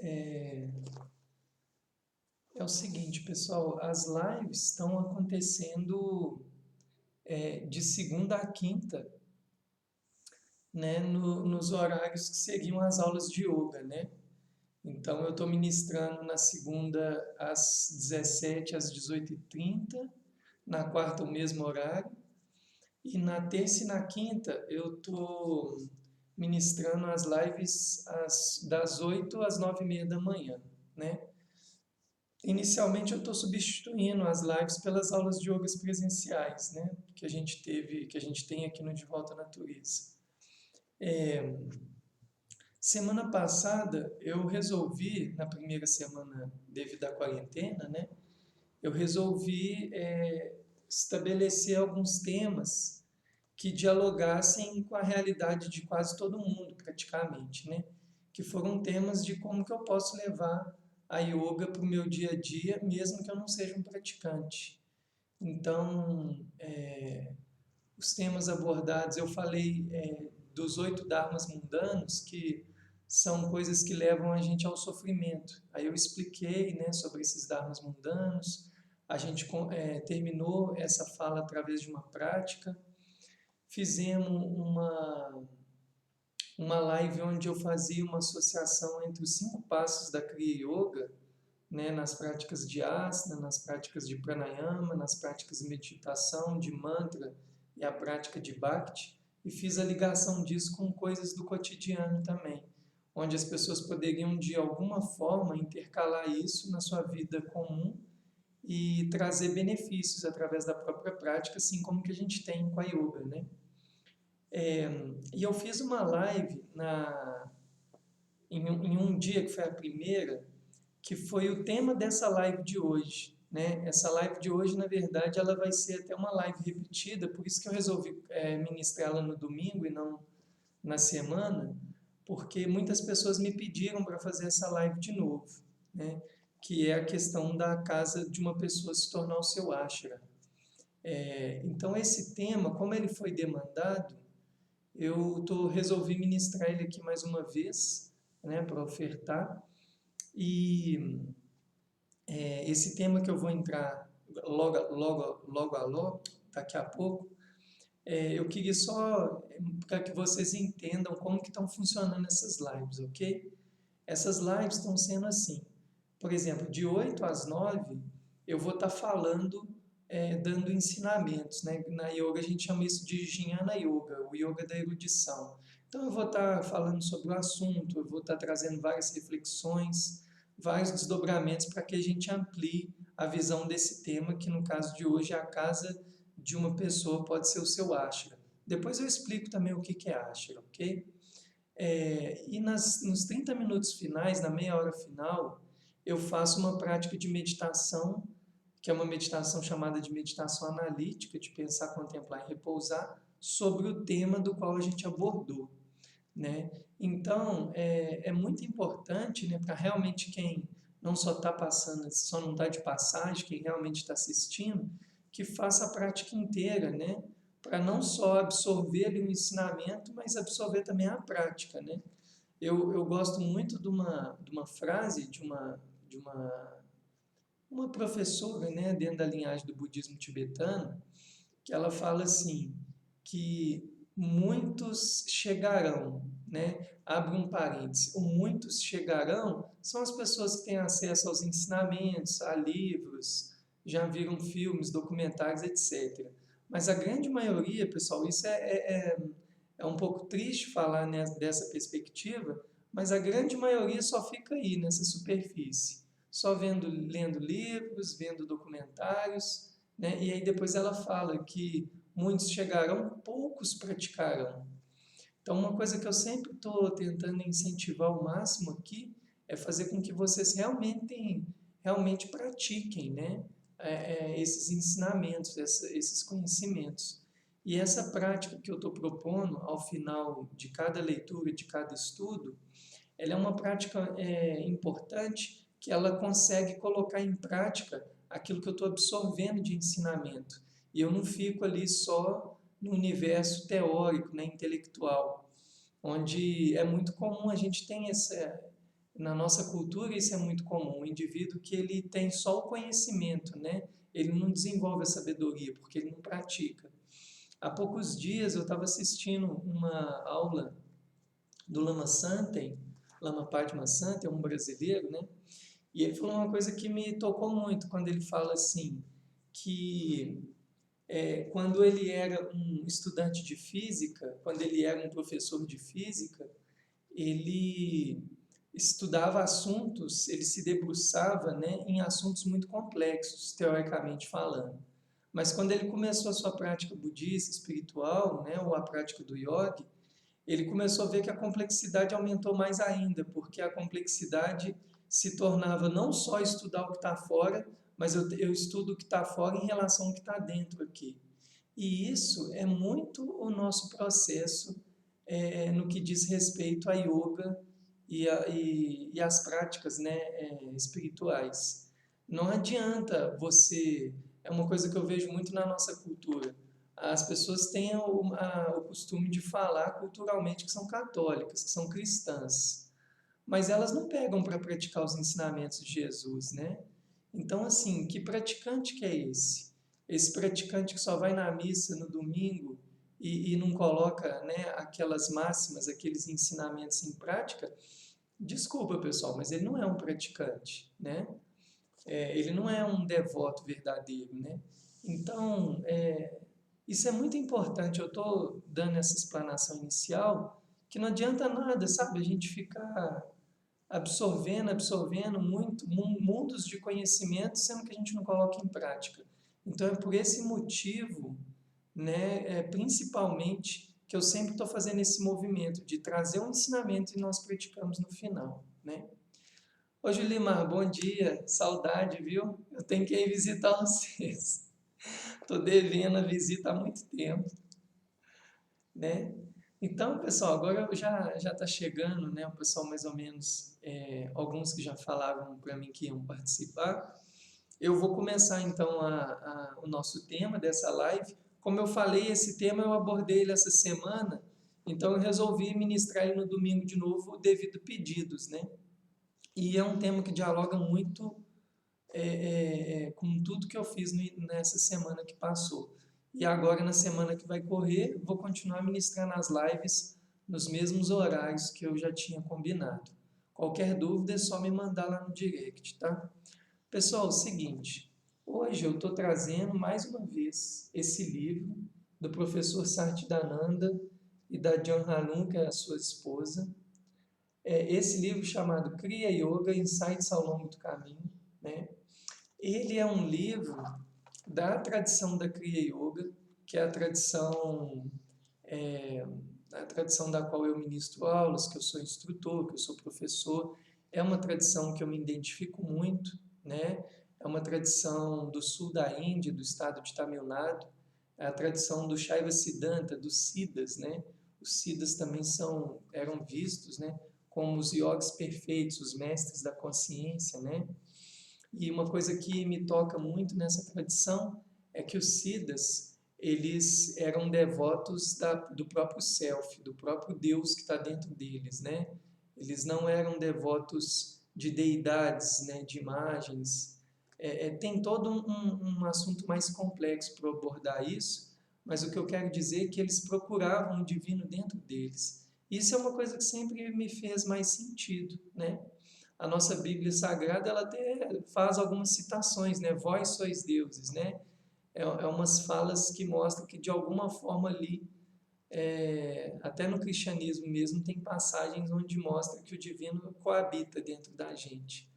É o seguinte, pessoal, as lives estão acontecendo de segunda a quinta, né, nos horários que seguiam as aulas de yoga, né? Então, eu estou ministrando na segunda às 17 às 18h30, na quarta o mesmo horário, e na terça e na quinta eu estou ministrando as lives das 8 às 9h30 da manhã, né? Inicialmente eu estou substituindo as lives pelas aulas de yogas presenciais, né? Que a gente tem aqui no De Volta à Natureza. Semana passada eu resolvi, na primeira semana devido à quarentena, né? Eu resolvi estabelecer alguns temas que dialogassem com a realidade de quase todo mundo, praticamente, né? Que foram temas de como que eu posso levar a yoga para o meu dia a dia, mesmo que eu não seja um praticante. Então, os temas abordados, eu falei dos 8 dharmas mundanos, que são coisas que levam a gente ao sofrimento. Aí eu expliquei, né, sobre esses dharmas mundanos, a gente terminou essa fala através de uma prática, fizemos uma live onde eu fazia uma associação entre os 5 passos da Kriya Yoga, né, nas práticas de asana, nas práticas de pranayama, nas práticas de meditação, de mantra e a prática de bhakti, e fiz a ligação disso com coisas do cotidiano também, onde as pessoas poderiam de alguma forma intercalar isso na sua vida comum e trazer benefícios através da própria prática, assim como que a gente tem com a yoga, né? E eu fiz uma live em um dia que foi a primeira, que foi o tema dessa live de hoje, né? Essa live de hoje, na verdade, ela vai ser até uma live repetida, por isso que eu resolvi ministrá-la no domingo e não na semana, porque muitas pessoas me pediram para fazer essa live de novo, né? Que é a questão da casa de uma pessoa se tornar o seu ashram. Então, esse tema, como ele foi demandado, resolvi ministrar ele aqui mais uma vez, né, para ofertar. E esse tema que eu vou entrar logo, daqui a pouco, eu queria só para que vocês entendam como que estão funcionando essas lives, ok? Essas lives estão sendo assim. Por exemplo, de 8 às 9, eu vou estar falando, dando ensinamentos, né? Na yoga a gente chama isso de Jnana Yoga, o yoga da erudição. Então eu vou estar falando sobre o assunto, eu vou estar trazendo várias reflexões, vários desdobramentos para que a gente amplie a visão desse tema, que no caso de hoje é a casa de uma pessoa, pode ser o seu ashram. Depois eu explico também o que é ashram, ok? E nos 30 minutos finais, na meia hora final, eu faço uma prática de meditação, que é uma meditação chamada de meditação analítica, de pensar, contemplar e repousar, sobre o tema do qual a gente abordou, né? Então, é muito importante, né, para realmente quem não só está passando, só não está de passagem, quem realmente está assistindo, que faça a prática inteira, né? Para não só absorver ali o ensinamento, mas absorver também a prática, né? Eu gosto muito de uma frase de uma professora, né, dentro da linhagem do budismo tibetano, que ela fala assim, que muitos chegarão, né? Abre um parêntese, o muitos chegarão são as pessoas que têm acesso aos ensinamentos, a livros, já viram filmes, documentários, etc. Mas a grande maioria, pessoal, isso é um pouco triste falar dessa perspectiva, mas a grande maioria só fica aí, nessa superfície, só lendo livros, vendo documentários, né? E aí depois ela fala que muitos chegarão, poucos praticarão. Então, uma coisa que eu sempre estou tentando incentivar ao máximo aqui é fazer com que vocês realmente pratiquem, né? Esses ensinamentos, esses conhecimentos. E essa prática que eu estou propondo ao final de cada leitura, de cada estudo, ela é uma prática importante que ela consegue colocar em prática aquilo que eu estou absorvendo de ensinamento. E eu não fico ali só no universo teórico, né, intelectual, onde é muito comum a gente ter Na nossa cultura isso é muito comum, o indivíduo que ele tem só o conhecimento, né? Ele não desenvolve a sabedoria, porque ele não pratica. Há poucos dias eu estava assistindo uma aula do Lama Santem, Lama Padma Santem, é um brasileiro, né? E ele falou uma coisa que me tocou muito, quando ele fala assim, que quando ele era um estudante de física, quando ele era um professor de física, ele estudava assuntos, ele se debruçava, né, em assuntos muito complexos, teoricamente falando. Mas quando ele começou a sua prática budista, espiritual, né, ou a prática do yoga, ele começou a ver que a complexidade aumentou mais ainda, porque a complexidade se tornava não só estudar o que está fora, mas eu estudo o que está fora em relação ao que está dentro aqui. E isso é muito o nosso processo no que diz respeito a yoga e as práticas, né, espirituais. Não adianta você. É uma coisa que eu vejo muito na nossa cultura. As pessoas têm o costume de falar culturalmente que são católicas, que são cristãs, mas elas não pegam para praticar os ensinamentos de Jesus, né? Então, assim, que praticante que é esse? Esse praticante que só vai na missa no domingo e não coloca, né, aquelas máximas, aqueles ensinamentos em prática, desculpa, pessoal, mas ele não é um praticante, né? Ele não é um devoto verdadeiro, né? Então, isso é muito importante. Eu estou dando essa explanação inicial, que não adianta nada, sabe? A gente ficar absorvendo mundos de conhecimento, sendo que a gente não coloca em prática. Então, é por esse motivo, né, principalmente, que eu sempre estou fazendo esse movimento de trazer um ensinamento e nós praticamos no final, né? Ô, Julimar, bom dia, saudade, viu? Eu tenho que ir visitar vocês. Estou devendo a visita há muito tempo, né? Então, pessoal, agora já está chegando, né? O pessoal mais ou menos, alguns que já falaram para mim que iam participar. Eu vou começar então o nosso tema dessa live. Como eu falei, esse tema eu abordei ele essa semana, então eu resolvi ministrar ele no domingo de novo devido pedidos, né? E é um tema que dialoga muito com tudo que eu fiz nessa semana que passou. E agora, na semana que vai correr, vou continuar ministrando as lives nos mesmos horários que eu já tinha combinado. Qualquer dúvida é só me mandar lá no direct, tá? Pessoal, é o seguinte, hoje eu estou trazendo mais uma vez esse livro do professor Sartidananda e da John Hanum, que é a sua esposa. Esse livro chamado Kriya Yoga, Insights ao Longo do Caminho, né? Ele é um livro da tradição da Kriya Yoga, que é a tradição da qual eu ministro aulas, que eu sou instrutor, que eu sou professor. É uma tradição que eu me identifico muito, né? É uma tradição do sul da Índia, do estado de Tamil Nadu, é a tradição do Shaiva Siddhanta, dos Siddhas, né? Os Siddhas também eram vistos, né, como os yogis perfeitos, os mestres da consciência, né? E uma coisa que me toca muito nessa tradição é que os Siddhas, eles eram devotos do próprio Self, do próprio Deus que está dentro deles, né? Eles não eram devotos de deidades, né, de imagens. Tem todo um assunto mais complexo para abordar isso, mas o que eu quero dizer é que eles procuravam o divino dentro deles. Isso é uma coisa que sempre me fez mais sentido, né? A nossa Bíblia Sagrada, ela até faz algumas citações, né? Vós sois deuses, né? Umas falas que mostram que de alguma forma ali, até no cristianismo mesmo, tem passagens onde mostra que o divino coabita dentro da gente.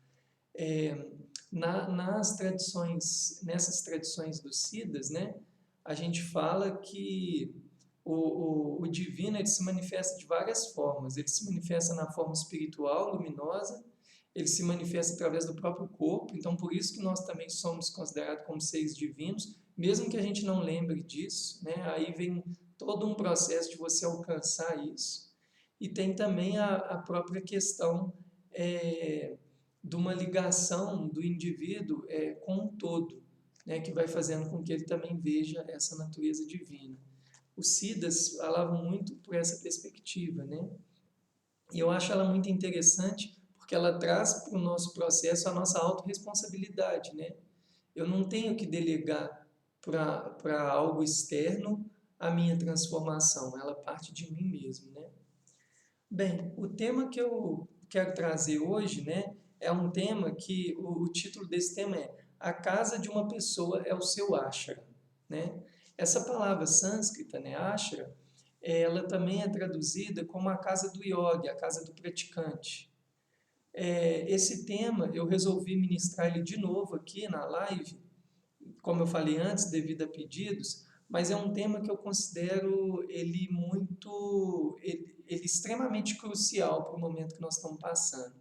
Nessas tradições dos Siddhas, né? A gente fala que o divino ele se manifesta de várias formas. Ele se manifesta na forma espiritual, luminosa, ele se manifesta através do próprio corpo, então por isso que nós também somos considerados como seres divinos, mesmo que a gente não lembre disso, né? Aí vem todo um processo de você alcançar isso. E tem também a própria questão de uma ligação do indivíduo com o todo, né? Que vai fazendo com que ele também veja essa natureza divina. Os Siddhas falavam muito por essa perspectiva, né? E eu acho ela muito interessante, porque ela traz para o nosso processo a nossa autorresponsabilidade, né? Eu não tenho que delegar para algo externo a minha transformação, ela parte de mim mesmo, né? Bem, o tema que eu quero trazer hoje, né, é um tema que o título desse tema é A Casa de uma Pessoa é o Seu Ashram, né? Essa palavra sânscrita, né, ashram, ela também é traduzida como a casa do yogi, a casa do praticante. Esse tema eu resolvi ministrar ele de novo aqui na live, como eu falei antes, devido a pedidos, mas é um tema que eu considero ele extremamente crucial para o momento que nós estamos passando.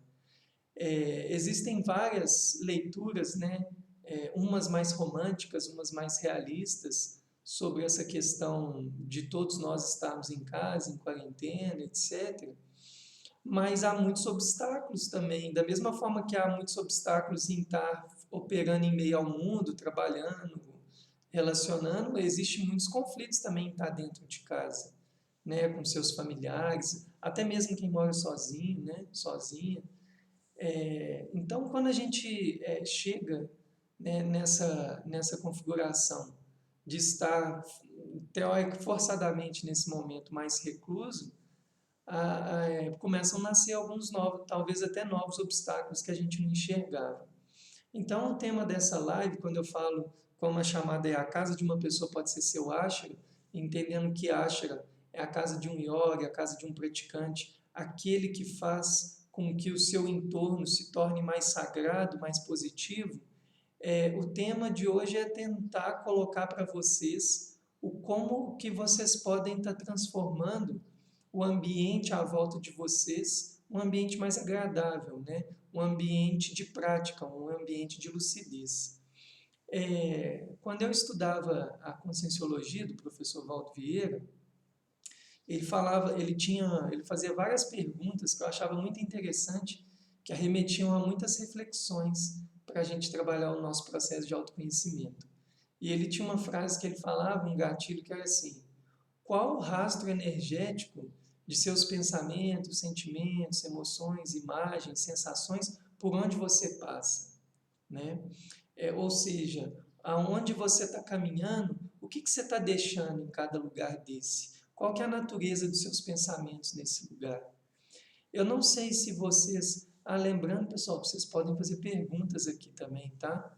Existem várias leituras, né? Umas mais românticas, umas mais realistas, sobre essa questão de todos nós estarmos em casa, em quarentena, etc. Mas há muitos obstáculos também, da mesma forma que há muitos obstáculos em estar operando em meio ao mundo, trabalhando, relacionando, existem muitos conflitos também em estar dentro de casa, né, com seus familiares, até mesmo quem mora sozinho, né, sozinha. Então, quando a gente chega, né, nessa configuração de estar, teórico, forçadamente nesse momento mais recluso, começam a nascer alguns novos, talvez até novos obstáculos que a gente não enxergava. Então, o tema dessa live, quando eu falo como a chamada é a casa de uma pessoa pode ser seu ashram, entendendo que ashram é a casa de um yogi, a casa de um praticante, aquele que faz com que o seu entorno se torne mais sagrado, mais positivo, o tema de hoje é tentar colocar para vocês o como que vocês podem estar transformando o ambiente à volta de vocês, um ambiente mais agradável, né? Um ambiente de prática, um ambiente de lucidez. Quando eu estudava a Conscienciologia do professor Valdo Vieira, ele fazia várias perguntas que eu achava muito interessante, que arremetiam a muitas reflexões para a gente trabalhar o nosso processo de autoconhecimento. E ele tinha uma frase que ele falava, um gatilho, que era assim: qual o rastro energético de seus pensamentos, sentimentos, emoções, imagens, sensações por onde você passa, né? Ou seja, aonde você está caminhando, o que você está deixando em cada lugar desse? Qual que é a natureza dos seus pensamentos nesse lugar? Eu não sei se vocês... lembrando, pessoal, vocês podem fazer perguntas aqui também, tá?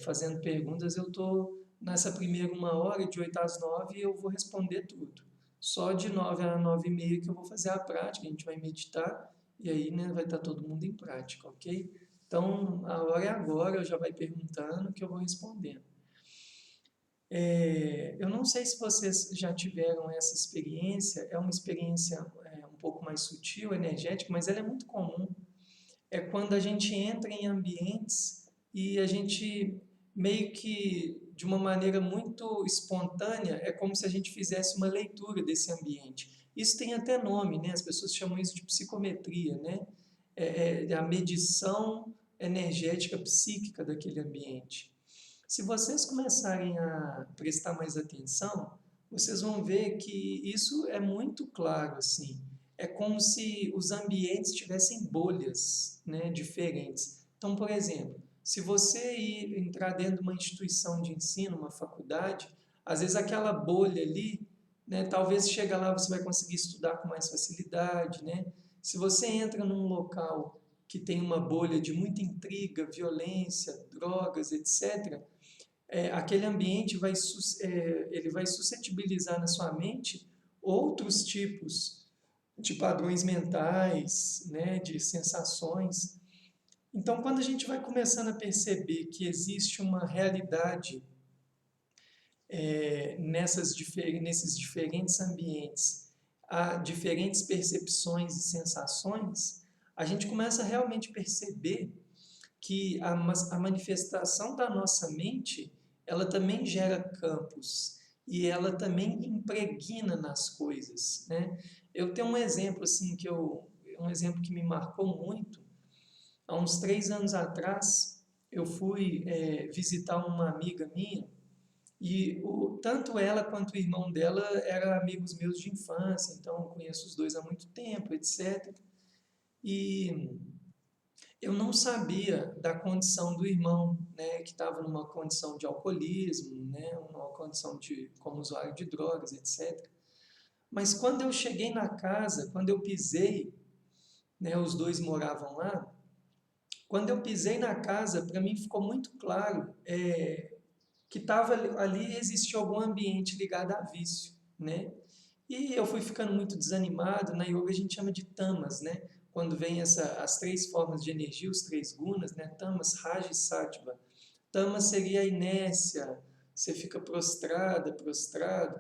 Fazendo perguntas, eu estou nessa primeira 1 hora, de 8 às 9, e eu vou responder tudo. Só de 9 a 9h30 que eu vou fazer a prática, a gente vai meditar, e aí, né, vai estar todo mundo em prática, ok? Então, a hora é agora, eu já vai perguntando que eu vou respondendo. Eu não sei se vocês já tiveram essa experiência, é uma experiência um pouco mais sutil, energética, mas ela é muito comum. É quando a gente entra em ambientes e a gente meio que, de uma maneira muito espontânea, é como se a gente fizesse uma leitura desse ambiente. Isso tem até nome, né? As pessoas chamam isso de psicometria, né? A medição energética psíquica daquele ambiente. Se vocês começarem a prestar mais atenção, vocês vão ver que isso é muito claro, assim. É como se os ambientes tivessem bolhas, né, diferentes. Então, por exemplo, se você entrar dentro de uma instituição de ensino, uma faculdade, às vezes aquela bolha ali, né, talvez chega lá você vai conseguir estudar com mais facilidade, né? Se você entra num local que tem uma bolha de muita intriga, violência, drogas, etc., aquele ambiente ele vai suscetibilizar na sua mente outros tipos de padrões mentais, né, de sensações. Então, quando a gente vai começando a perceber que existe uma realidade nesses diferentes ambientes, há diferentes percepções e sensações, a gente começa a realmente perceber que a manifestação da nossa mente, ela também gera campos e ela também impregna nas coisas, né? Eu tenho um exemplo assim um exemplo que me marcou muito. Há uns 3 anos atrás, eu fui visitar uma amiga minha e tanto ela quanto o irmão dela eram amigos meus de infância, então eu conheço os dois há muito tempo, etc. E eu não sabia da condição do irmão, né, que estava numa condição de alcoolismo, né, uma condição de como usuário de drogas, etc. Mas quando eu cheguei na casa, quando eu pisei, né, os dois moravam lá, quando eu pisei na casa, para mim ficou muito claro que estava ali existia algum ambiente ligado a vício, né? E eu fui ficando muito desanimado. Na yoga a gente chama de tamas, né? Quando vem as três formas de energia, os três gunas, né? Tamas, raja e sattva. Tamas seria a inércia, você fica prostrado,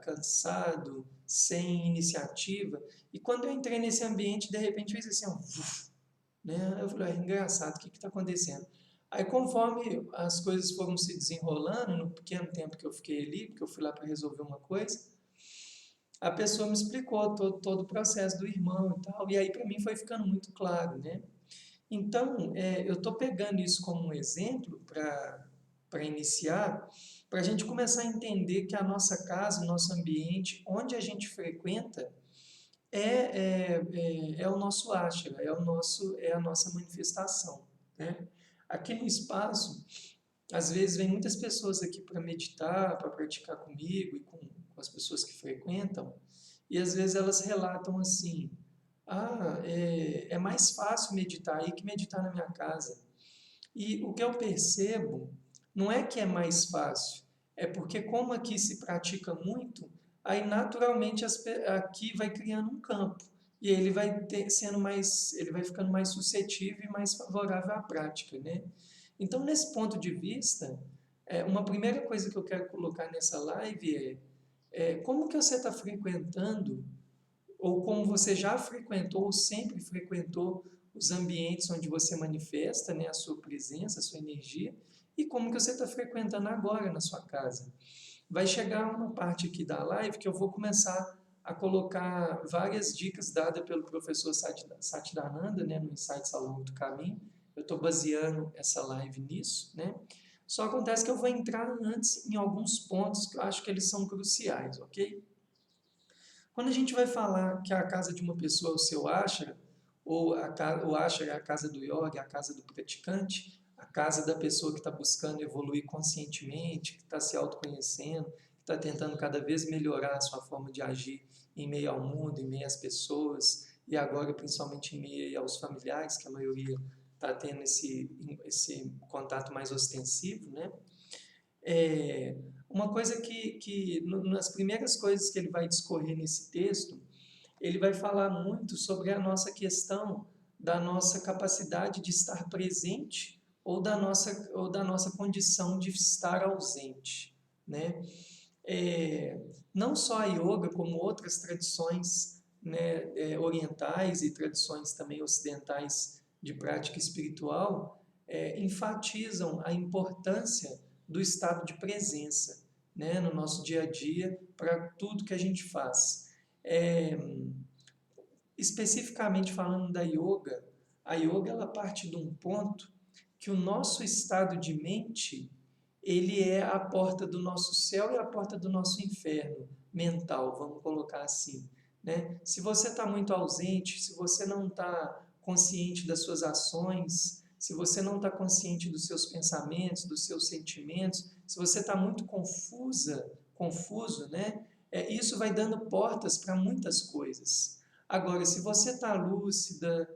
cansado, sem iniciativa. E quando eu entrei nesse ambiente, de repente fez assim, né? Eu falei, é engraçado, o que está acontecendo? Aí, conforme as coisas foram se desenrolando, no pequeno tempo que eu fiquei ali, porque eu fui lá para resolver uma coisa, a pessoa me explicou todo o processo do irmão e tal, e aí para mim foi ficando muito claro, né? Então, eu estou pegando isso como um exemplo para iniciar, para a gente começar a entender que a nossa casa, o nosso ambiente, onde a gente frequenta, é o nosso ashram, é a nossa manifestação, né? Aqui no espaço, às vezes vem muitas pessoas aqui para meditar, para praticar comigo e com as pessoas que frequentam, e às vezes elas relatam assim: ah, é mais fácil meditar aí que meditar na minha casa. E o que eu percebo não é que é mais fácil, é porque como aqui se pratica muito, aí naturalmente aqui vai criando um campo e ele vai sendo mais, ele vai ficando mais suscetível e mais favorável à prática, né? Então, nesse ponto de vista, uma primeira coisa que eu quero colocar nessa live é como que você está frequentando ou como você já frequentou ou sempre frequentou os ambientes onde você manifesta, né, a sua presença, a sua energia, e como que você está frequentando agora na sua casa. Vai chegar uma parte aqui da live que eu vou começar a colocar várias dicas dadas pelo professor Satchidananda, né, no Insights ao Longo do Caminho. Eu estou baseando essa live nisso, né? Só acontece que eu vou entrar antes em alguns pontos que eu acho que eles são cruciais, ok? Quando a gente vai falar que a casa de uma pessoa é o seu ashram, ou o ashram é a casa do yoga, a casa do praticante, a casa da pessoa que está buscando evoluir conscientemente, que está se autoconhecendo, que está tentando cada vez melhorar a sua forma de agir em meio ao mundo, em meio às pessoas, e agora principalmente em meio aos familiares, que a maioria está tendo esse contato mais ostensivo, né? Uma coisa nas primeiras coisas que ele vai discorrer nesse texto, ele vai falar muito sobre a nossa questão da nossa capacidade de estar presente ou da nossa condição de estar ausente, né? Não só a yoga, como outras tradições, né, orientais e tradições também ocidentais de prática espiritual, enfatizam a importância do estado de presença, né, no nosso dia a dia, para tudo que a gente faz. Especificamente falando da yoga, a yoga ela parte de um ponto que o nosso estado de mente ele é a porta do nosso céu e a porta do nosso inferno mental, vamos colocar assim, né? Se você está muito ausente, se você não está consciente das suas ações, se você não está consciente dos seus pensamentos, dos seus sentimentos, se você está muito confuso, né? Isso vai dando portas para muitas coisas. Agora, se você está lúcida,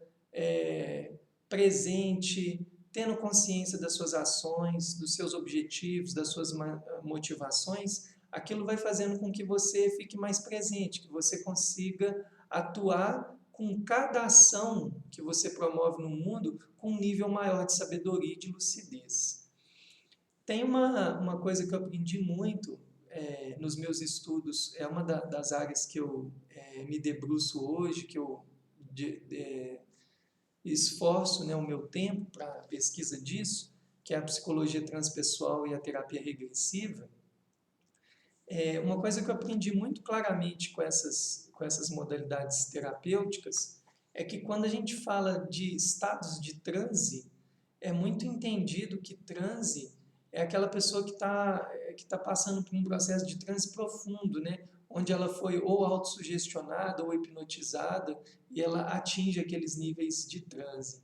presente, tendo consciência das suas ações, dos seus objetivos, das suas motivações, aquilo vai fazendo com que você fique mais presente, que você consiga atuar com cada ação que você promove no mundo com um nível maior de sabedoria e de lucidez. Tem uma coisa que eu aprendi muito nos meus estudos, é uma das áreas que eu me debruço hoje, que eu esforço, né, o meu tempo para a pesquisa disso, que é a psicologia transpessoal e a terapia regressiva. Uma coisa que eu aprendi muito claramente com essas modalidades terapêuticas é que quando a gente fala de estados de transe, é muito entendido que transe é aquela pessoa que tá passando por um processo de transe profundo, né? Onde ela foi ou autossugestionada ou hipnotizada e ela atinge aqueles níveis de transe.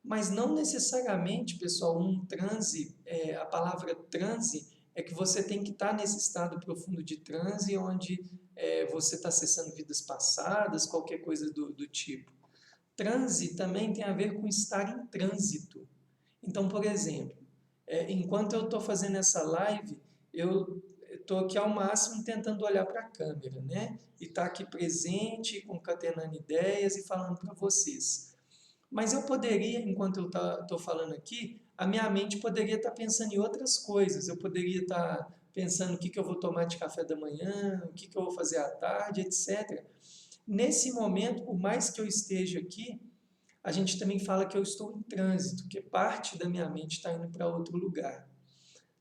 Mas não necessariamente, pessoal, um transe, a palavra transe é que você tem que estar nesse estado profundo de transe, onde você está acessando vidas passadas, qualquer coisa do tipo. Transe também tem a ver com estar em trânsito. Então, por exemplo, enquanto eu estou fazendo essa live, eu estou aqui ao máximo tentando olhar para a câmera, né? E estar aqui presente, concatenando ideias e falando para vocês. Mas eu poderia, enquanto eu estou falando aqui, a minha mente poderia estar pensando em outras coisas. Eu poderia estar pensando o que eu vou tomar de café da manhã, o que eu vou fazer à tarde, etc. Nesse momento, por mais que eu esteja aqui, a gente também fala que eu estou em trânsito, que parte da minha mente está indo para outro lugar.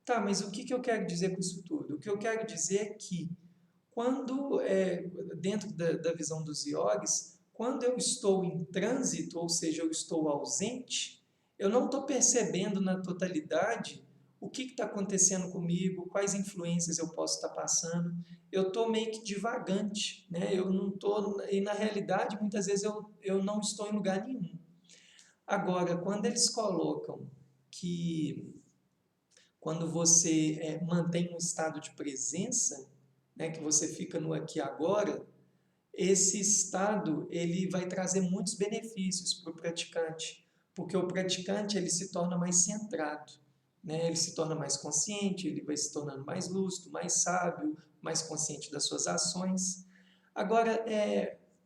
Tá, mas o que eu quero dizer com isso tudo? O que eu quero dizer é que, quando, dentro da visão dos iogues, quando eu estou em trânsito, ou seja, eu estou ausente, eu não estou percebendo na totalidade o que está acontecendo comigo, quais influências eu posso estar passando. Eu estou meio que divagante, né? Eu não estou, e na realidade, muitas vezes eu não estou em lugar nenhum. Agora, quando eles colocam que quando você mantém um estado de presença, né, que você fica no aqui e agora, esse estado ele vai trazer muitos benefícios para o praticante, porque o praticante ele se torna mais centrado, né? Ele se torna mais consciente, ele vai se tornando mais lúcido, mais sábio, mais consciente das suas ações. Agora,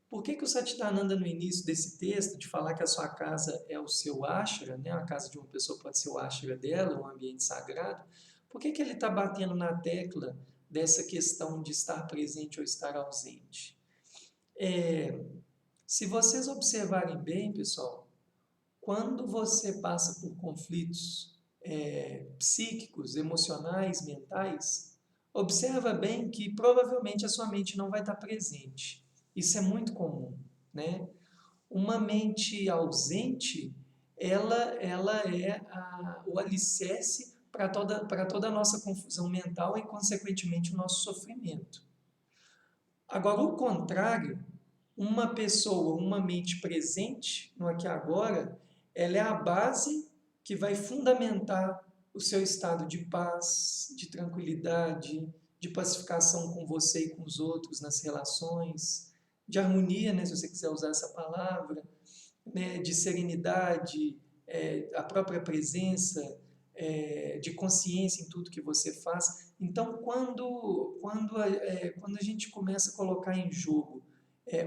por que o Satchidananda, no início desse texto, de falar que a sua casa é o seu ashram, né? A casa de uma pessoa pode ser o ashram dela, um ambiente sagrado, por que ele está batendo na tecla dessa questão de estar presente ou estar ausente? Se vocês observarem bem, pessoal, quando você passa por conflitos psíquicos, emocionais, mentais, observa bem que provavelmente a sua mente não vai estar presente. Isso é muito comum, né? Uma mente ausente, ela é o alicerce para toda a nossa confusão mental e, consequentemente, o nosso sofrimento. Agora, o contrário, uma pessoa, uma mente presente no aqui e agora, ela é a base que vai fundamentar o seu estado de paz, de tranquilidade, de pacificação com você e com os outros nas relações, de harmonia, né, se você quiser usar essa palavra, né, de serenidade, a própria presença, de consciência em tudo que você faz. Então, quando a gente começa a colocar em jogo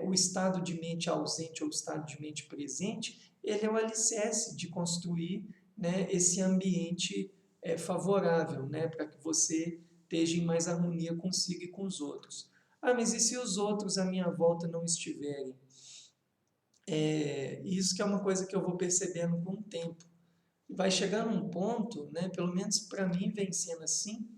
o estado de mente ausente ou o estado de mente presente, ele é o alicerce de construir, né, esse ambiente favorável, né, para que você esteja em mais harmonia consigo e com os outros. Ah, mas e se os outros à minha volta não estiverem? Isso que é uma coisa que eu vou percebendo com o tempo. Vai chegando um ponto, né, pelo menos para mim vem sendo assim,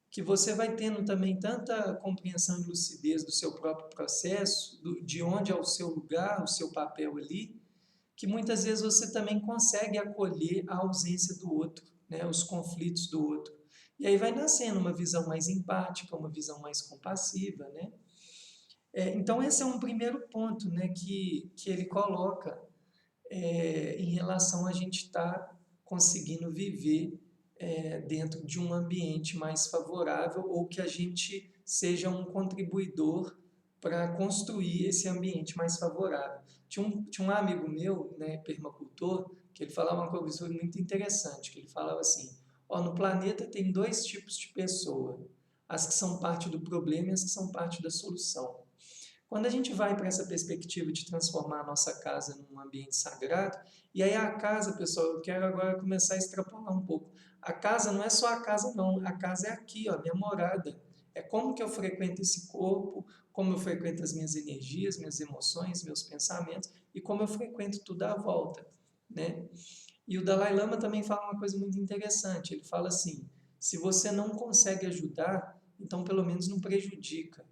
que você vai tendo também tanta compreensão e lucidez do seu próprio processo, de onde é o seu lugar, o seu papel ali, que muitas vezes você também consegue acolher a ausência do outro, né, os conflitos do outro. E aí vai nascendo uma visão mais empática, uma visão mais compassiva, né? Então esse é um primeiro ponto, né, que ele coloca em relação a gente estar conseguindo viver dentro de um ambiente mais favorável ou que a gente seja um contribuidor para construir esse ambiente mais favorável. Tinha um amigo meu, né, permacultor, que ele falava uma coisa muito interessante, que ele falava assim, no planeta tem dois tipos de pessoa, as que são parte do problema e as que são parte da solução. Quando a gente vai para essa perspectiva de transformar a nossa casa num ambiente sagrado, e aí a casa, pessoal, eu quero agora começar a extrapolar um pouco. A casa não é só a casa, não. A casa é aqui, ó, minha morada. É como que eu frequento esse corpo, como eu frequento as minhas energias, minhas emoções, meus pensamentos, e como eu frequento tudo à volta, né? E o Dalai Lama também fala uma coisa muito interessante. Ele fala assim, se você não consegue ajudar, então pelo menos não prejudica.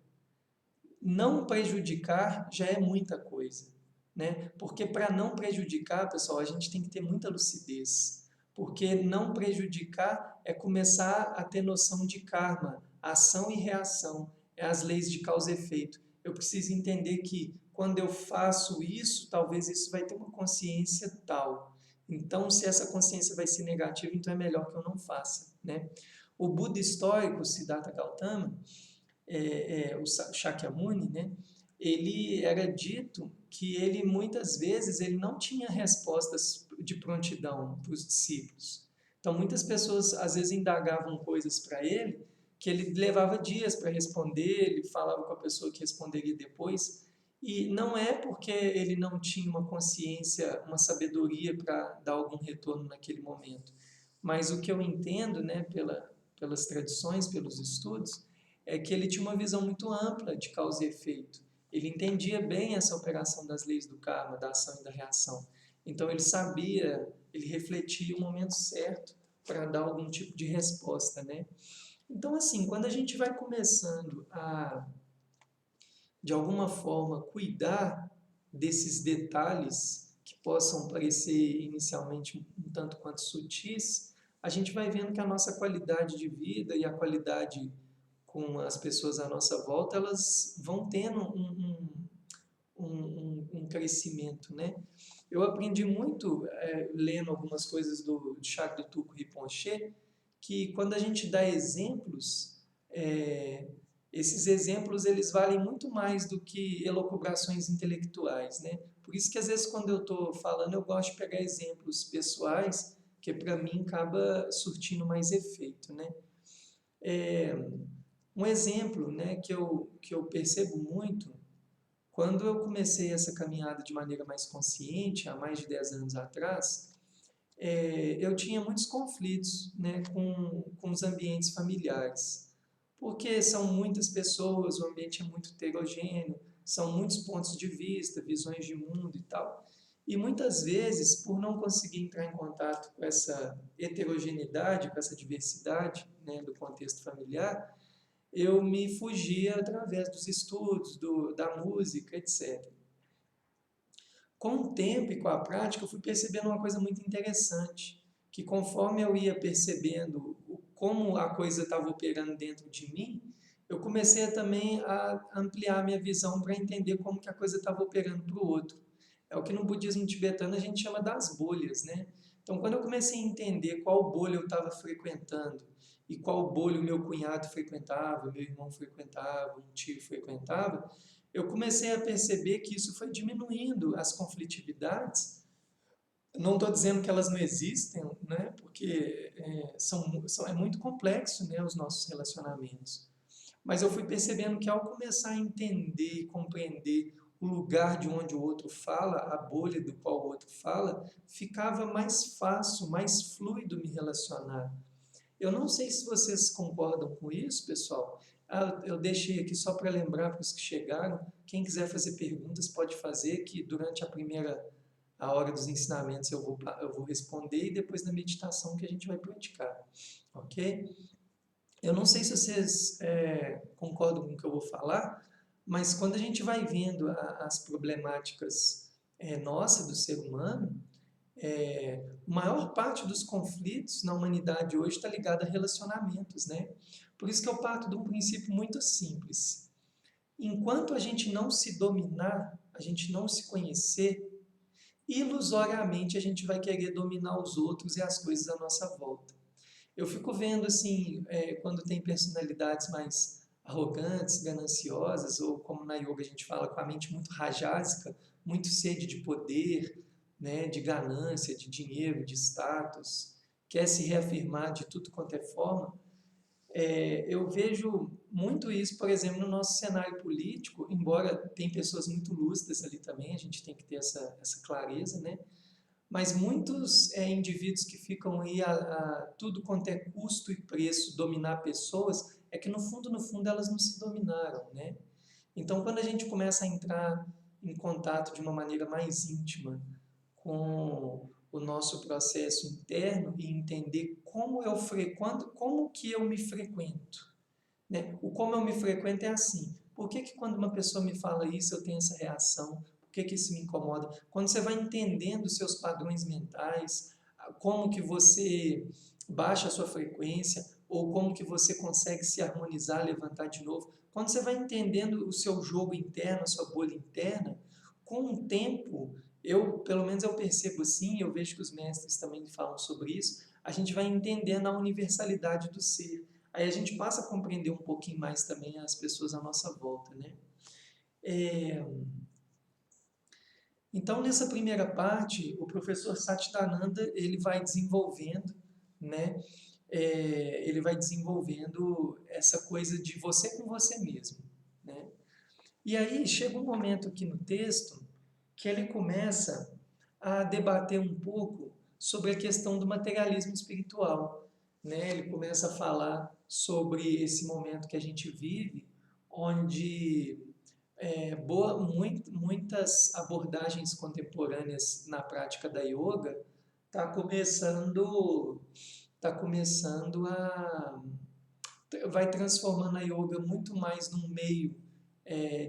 Não prejudicar já é muita coisa, né? Porque para não prejudicar, pessoal, a gente tem que ter muita lucidez. Porque não prejudicar é começar a ter noção de karma, ação e reação, é as leis de causa e efeito. Eu preciso entender que quando eu faço isso, talvez isso vai ter uma consciência tal. Então, se essa consciência vai ser negativa, então é melhor que eu não faça, né? O Buda histórico, Siddhartha Gautama, o Shakyamuni, né? Ele era dito que ele muitas vezes ele não tinha respostas de prontidão para os discípulos. Então muitas pessoas às vezes indagavam coisas para ele que ele levava dias para responder, ele falava com a pessoa que responderia depois, e não é porque ele não tinha uma consciência, uma sabedoria para dar algum retorno naquele momento, mas o que eu entendo, né, pelas tradições, pelos estudos, é que ele tinha uma visão muito ampla de causa e efeito. Ele entendia bem essa operação das leis do karma, da ação e da reação. Então ele sabia, ele refletia o momento certo para dar algum tipo de resposta, né? Então assim, quando a gente vai começando a, de alguma forma, cuidar desses detalhes que possam parecer inicialmente um tanto quanto sutis, a gente vai vendo que a nossa qualidade de vida e a qualidade com as pessoas à nossa volta, elas vão tendo um crescimento, né? Eu aprendi muito lendo algumas coisas do Charles de Tuco Rinpoche, que quando a gente dá exemplos, esses exemplos eles valem muito mais do que elucubrações intelectuais, né? Por isso que às vezes quando eu estou falando eu gosto de pegar exemplos pessoais, que para mim acaba surtindo mais efeito, né? Um exemplo, né, que eu percebo muito, quando eu comecei essa caminhada de maneira mais consciente, há mais de 10 anos atrás, eu tinha muitos conflitos, né, com os ambientes familiares, porque são muitas pessoas, o ambiente é muito heterogêneo, são muitos pontos de vista, visões de mundo e tal. E muitas vezes, por não conseguir entrar em contato com essa heterogeneidade, com essa diversidade, né, do contexto familiar, eu me fugia através dos estudos, da música, etc. Com o tempo e com a prática, eu fui percebendo uma coisa muito interessante, que conforme eu ia percebendo como a coisa estava operando dentro de mim, eu comecei também a ampliar minha visão para entender como que a coisa estava operando para o outro. É o que no budismo tibetano a gente chama das bolhas, né? Então, quando eu comecei a entender qual bolha eu estava frequentando e qual bolha o meu cunhado frequentava, meu irmão frequentava, um tio frequentava, eu comecei a perceber que isso foi diminuindo as conflitividades. Não estou dizendo que elas não existem, né? Porque é muito complexo, né, os nossos relacionamentos. Mas eu fui percebendo que ao começar a entender e compreender o lugar de onde o outro fala, a bolha do qual o outro fala, ficava mais fácil, mais fluido me relacionar. Eu não sei se vocês concordam com isso, pessoal. Eu deixei aqui só para lembrar para os que chegaram. Quem quiser fazer perguntas pode fazer, que durante a hora dos ensinamentos eu vou responder e depois na meditação que a gente vai praticar, ok? Eu não sei se vocês concordam com o que eu vou falar, mas quando a gente vai vendo as problemáticas nossas do ser humano, a maior parte dos conflitos na humanidade hoje está ligada a relacionamentos, né? Por isso que eu parto de um princípio muito simples. Enquanto a gente não se dominar, a gente não se conhecer, ilusoriamente a gente vai querer dominar os outros e as coisas à nossa volta. Eu fico vendo assim, quando tem personalidades mais arrogantes, gananciosas, ou como na yoga a gente fala, com a mente muito rajásica, muito sede de poder, né, de ganância, de dinheiro, de status, quer se reafirmar de tudo quanto é forma. Eu vejo muito isso, por exemplo, no nosso cenário político, embora tem pessoas muito lúcidas ali também, a gente tem que ter essa clareza, né? Mas muitos indivíduos que ficam aí a tudo quanto é custo e preço dominar pessoas, é que no fundo elas não se dominaram, né? Então, quando a gente começa a entrar em contato de uma maneira mais íntima com o nosso processo interno e entender como que eu me frequento, né? O como eu me frequento é assim. Por que que quando uma pessoa me fala isso eu tenho essa reação? Por que que isso me incomoda? Quando você vai entendendo os seus padrões mentais, como que você baixa a sua frequência ou como que você consegue se harmonizar, levantar de novo. Quando você vai entendendo o seu jogo interno, a sua bolha interna, com o tempo pelo menos eu percebo assim, eu vejo que os mestres também falam sobre isso, a gente vai entendendo a universalidade do ser. Aí a gente passa a compreender um pouquinho mais também as pessoas à nossa volta, né? É, então, nessa primeira parte, o professor Satchidananda, ele vai desenvolvendo, né? Ele vai desenvolvendo essa coisa de você com você mesmo, né? E aí chega um momento aqui no texto que ele começa a debater um pouco sobre a questão do materialismo espiritual, né? Ele começa a falar sobre esse momento que a gente vive, onde muitas abordagens contemporâneas na prática da yoga está começando a vai transformando a yoga muito mais num meio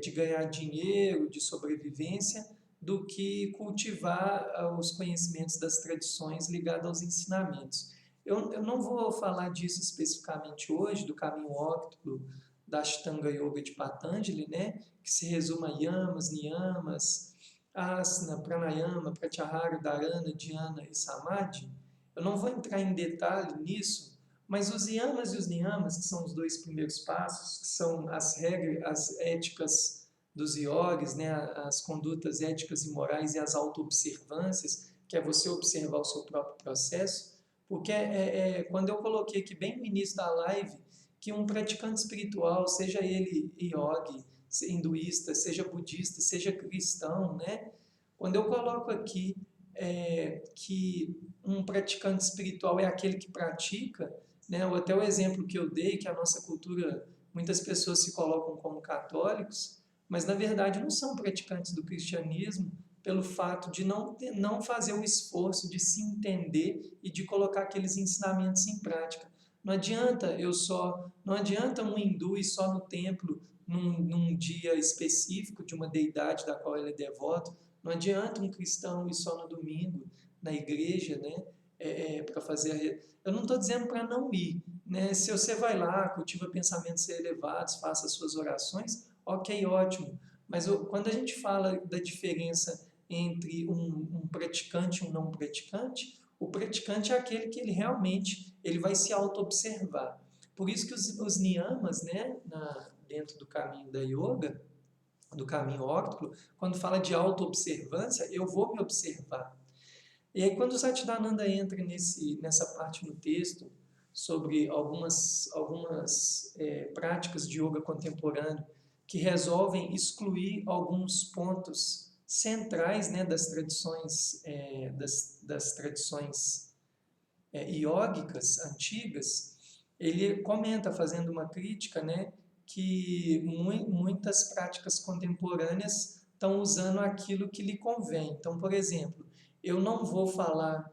de ganhar dinheiro, de sobrevivência, do que cultivar os conhecimentos das tradições ligados aos ensinamentos. Eu não vou falar disso especificamente hoje, do caminho óctulo, da Ashtanga Yoga de Patanjali, né, que se resume a yamas, niyamas, asana, pranayama, pratyahara, dharana, dhyana e samadhi. Eu não vou entrar em detalhe nisso, mas os yamas e os niyamas, que são os dois primeiros passos, que são as regras, as éticas dos yogis, né, as condutas éticas e morais e as auto-observâncias, que é você observar o seu próprio processo, porque quando eu coloquei aqui bem no início da live, que um praticante espiritual, seja ele yogi, hinduísta, seja budista, seja cristão, né, quando eu coloco aqui que um praticante espiritual é aquele que pratica, né? Ou até o exemplo que eu dei, que a nossa cultura, muitas pessoas se colocam como católicos, mas na verdade não são praticantes do cristianismo pelo fato de não fazer o esforço de se entender e de colocar aqueles ensinamentos em prática. Não adianta um hindu ir só no templo num dia específico de uma deidade da qual ele é devoto, não adianta um cristão ir só no domingo na igreja, né, para fazer. Eu não estou dizendo para não ir, né? Se você vai lá, cultiva pensamentos elevados, faça as suas orações, ok, ótimo. Mas quando a gente fala da diferença entre um praticante e um não praticante, o praticante é aquele que ele vai se auto-observar. Por isso que os niyamas, né, dentro do caminho da yoga, do caminho óctulo, quando fala de auto-observância, eu vou me observar. E aí, quando o Satchidananda entra nessa parte no texto, sobre algumas práticas de yoga contemporâneo que resolvem excluir alguns pontos centrais, né, das tradições, das tradições iógicas antigas, ele comenta, fazendo uma crítica, né, que muitas práticas contemporâneas estão usando aquilo que lhe convém. Então, por exemplo, eu não vou falar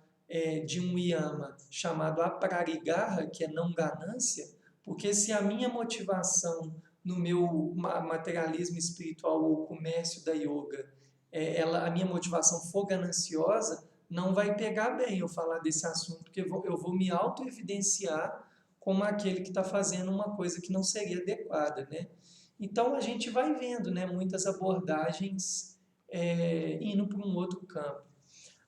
de um yama chamado aprarigarra, que é não ganância, porque se a minha motivação no meu materialismo espiritual ou comércio da yoga, a minha motivação for gananciosa, não vai pegar bem eu falar desse assunto, porque eu vou me auto-evidenciar como aquele que está fazendo uma coisa que não seria adequada, né? Então a gente vai vendo, né, muitas abordagens indo para um outro campo.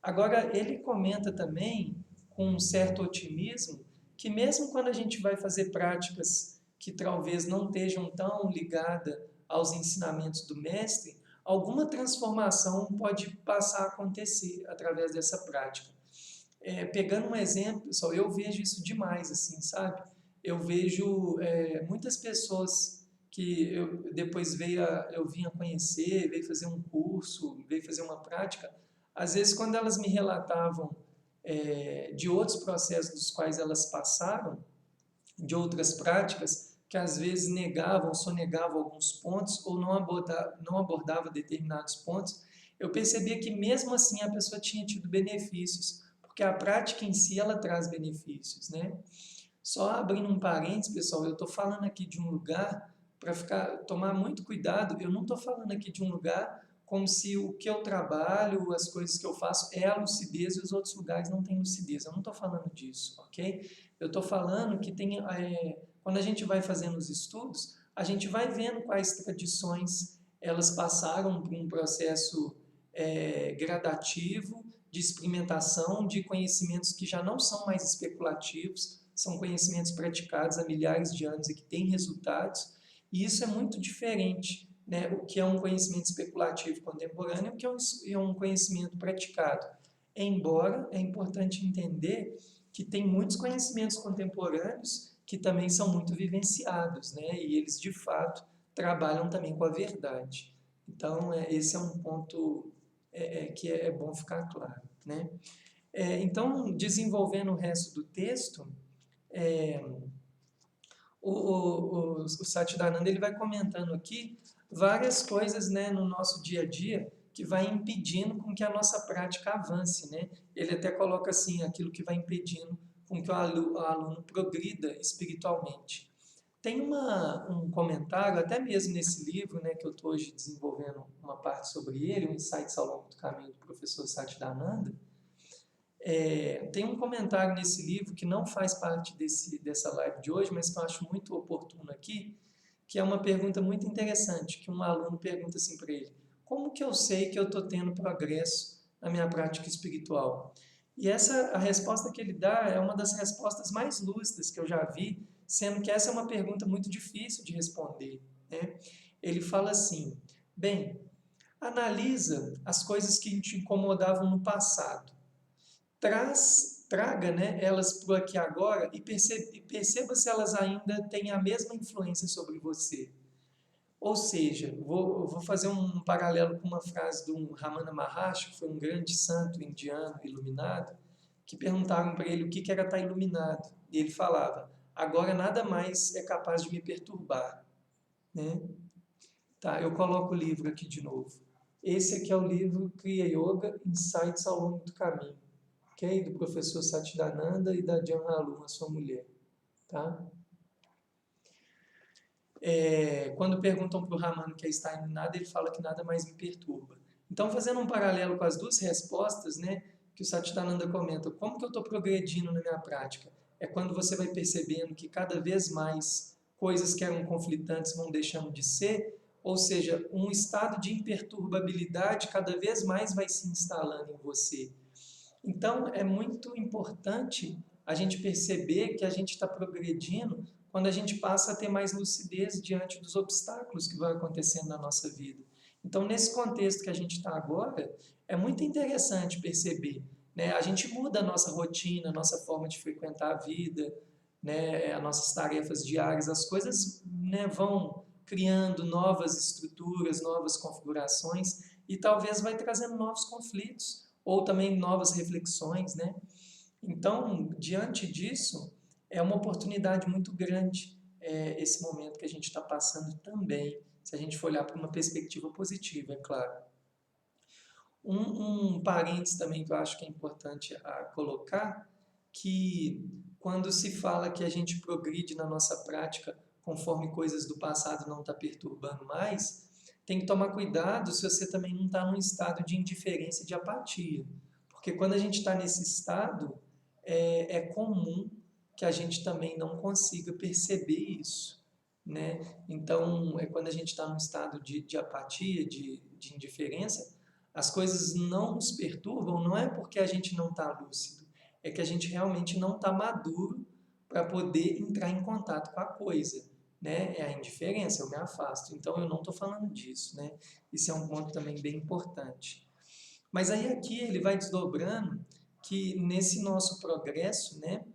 Agora ele comenta também, com um certo otimismo, que mesmo quando a gente vai fazer práticas que talvez não estejam tão ligadas aos ensinamentos do mestre, alguma transformação pode passar a acontecer através dessa prática. Pegando um exemplo, pessoal, eu vejo isso demais, assim, sabe? Eu vejo muitas pessoas que depois eu vim a conhecer, veio fazer um curso, veio fazer uma prática, às vezes quando elas me relatavam de outros processos dos quais elas passaram, de outras práticas, que às vezes negavam, sonegavam alguns pontos ou não abordava determinados pontos, eu percebia que mesmo assim a pessoa tinha tido benefícios, porque a prática em si ela traz benefícios, né? Só abrindo um parênteses, pessoal, eu estou falando aqui de um lugar para tomar muito cuidado. Eu não estou falando aqui de um lugar como se o que eu trabalho, as coisas que eu faço é a lucidez e os outros lugares não têm lucidez. Eu não estou falando disso, ok? Eu estou falando que quando a gente vai fazendo os estudos, a gente vai vendo quais tradições elas passaram por um processo gradativo, de experimentação, de conhecimentos que já não são mais especulativos, são conhecimentos praticados há milhares de anos e que têm resultados, e isso é muito diferente, né? O que é um conhecimento especulativo contemporâneo e o que é um conhecimento praticado. Embora é importante entender que tem muitos conhecimentos contemporâneos que também são muito vivenciados, né? E eles, de fato, trabalham também com a verdade. Então, esse é um ponto que é bom ficar claro, né? Então, desenvolvendo o resto do texto, o Satchidananda ele vai comentando aqui várias coisas, né, no nosso dia a dia que vai impedindo com que a nossa prática avance, né? Ele até coloca assim, aquilo que vai impedindo com que o aluno progrida espiritualmente. Tem um comentário, até mesmo nesse livro, né, que eu estou hoje desenvolvendo uma parte sobre ele, o Insights ao Longo do Caminho do professor Satchidananda. Tem um comentário nesse livro que não faz parte dessa live de hoje, mas que eu acho muito oportuno aqui, que é uma pergunta muito interessante, que um aluno pergunta assim para ele: como que eu sei que eu estou tendo progresso na minha prática espiritual? E a resposta que ele dá é uma das respostas mais lúcidas que eu já vi, sendo que essa é uma pergunta muito difícil de responder, né? Ele fala assim: bem, analisa as coisas que te incomodavam no passado, traga, né, elas para o aqui e agora e perceba se elas ainda têm a mesma influência sobre você. Ou seja, eu vou fazer um paralelo com uma frase do Ramana Maharshi, que foi um grande santo indiano iluminado, que perguntaram para ele o que era estar iluminado. E ele falava: agora nada mais é capaz de me perturbar, né? Tá, eu coloco o livro aqui de novo. Esse aqui é o livro Kriya Yoga, Insights ao Longo do Caminho, okay? Do professor Satchidananda e da Jan Haluma, sua mulher. Tá? Quando perguntam para o Ramana que está iluminado, ele fala que nada mais me perturba. Então, fazendo um paralelo com as duas respostas, né, que o Satchidananda comenta, como que eu estou progredindo na minha prática? É quando você vai percebendo que cada vez mais coisas que eram conflitantes vão deixando de ser, ou seja, um estado de imperturbabilidade cada vez mais vai se instalando em você. Então, é muito importante a gente perceber que a gente está progredindo quando a gente passa a ter mais lucidez diante dos obstáculos que vão acontecendo na nossa vida. Então, nesse contexto que a gente está agora, é muito interessante perceber, né? A gente muda a nossa rotina, a nossa forma de frequentar a vida, né? As nossas tarefas diárias, as coisas, né, vão criando novas estruturas, novas configurações e talvez vai trazendo novos conflitos ou também novas reflexões, né? Então, diante disso, é uma oportunidade muito grande esse momento que a gente está passando também, se a gente for olhar para uma perspectiva positiva, é claro. Um parênteses também que eu acho que é importante colocar, que quando se fala que a gente progride na nossa prática conforme coisas do passado não estão perturbando mais, tem que tomar cuidado se você também não está num estado de indiferença e de apatia. Porque quando a gente está nesse estado, é comum que a gente também não consiga perceber isso, né? Então, quando a gente está num estado de apatia, de indiferença, as coisas não nos perturbam, não é porque a gente não está lúcido, é que a gente realmente não está maduro para poder entrar em contato com a coisa, né? É a indiferença, eu me afasto. Então, eu não estou falando disso, né? Isso é um ponto também bem importante. Mas aí aqui ele vai desdobrando que nesse nosso progresso, né,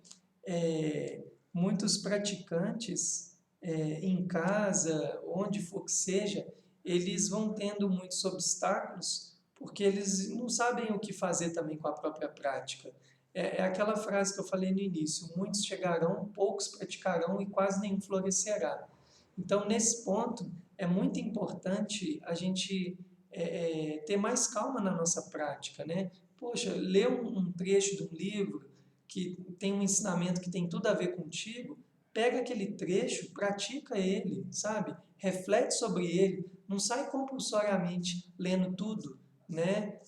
muitos praticantes em casa, onde for que seja, eles vão tendo muitos obstáculos porque eles não sabem o que fazer também com a própria prática. É aquela frase que eu falei no início: muitos chegarão, poucos praticarão e quase nenhum florescerá. Então, nesse ponto, é muito importante a gente ter mais calma na nossa prática, né? Poxa, ler um trecho de um livro que tem um ensinamento que tem tudo a ver contigo, pega aquele trecho, pratica ele, sabe? Reflete sobre ele, não sai compulsoriamente lendo tudo, né?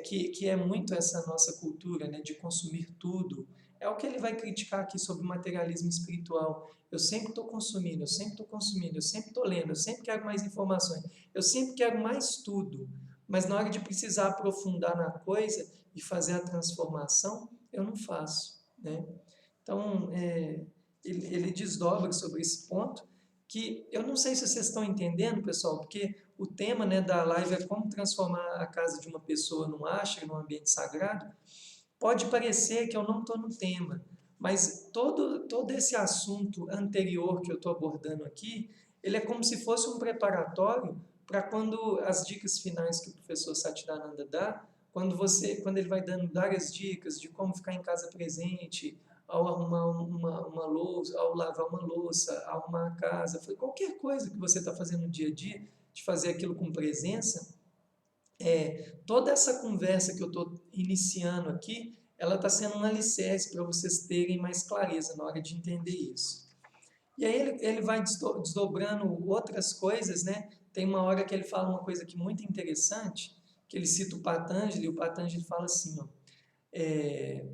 Que é muito essa nossa cultura, né? De consumir tudo. É o que ele vai criticar aqui sobre o materialismo espiritual. Eu sempre estou consumindo, eu sempre estou consumindo, eu sempre estou lendo, eu sempre quero mais informações, eu sempre quero mais tudo. mas na hora de precisar aprofundar na coisa e fazer a transformação, eu não faço, né? Então, ele desdobra sobre esse ponto, que eu não sei se vocês estão entendendo, pessoal, porque o tema, né, da live é como transformar a casa de uma pessoa num ashram, num ambiente sagrado. Pode parecer que eu não estou no tema, mas todo esse assunto anterior que eu estou abordando aqui, ele é como se fosse um preparatório para quando as dicas finais que o professor Satyananda dá, quando ele vai dando várias dicas de como ficar em casa presente, ao arrumar uma louça, ao lavar uma louça, arrumar a casa, qualquer coisa que você está fazendo no dia a dia, de fazer aquilo com presença, toda essa conversa que eu estou iniciando aqui, ela está sendo um alicerce para vocês terem mais clareza na hora de entender isso. E aí ele vai desdobrando outras coisas, né? Tem uma hora que ele fala uma coisa aqui muito interessante, que ele cita o Patanjali, e o Patanjali fala assim, ó,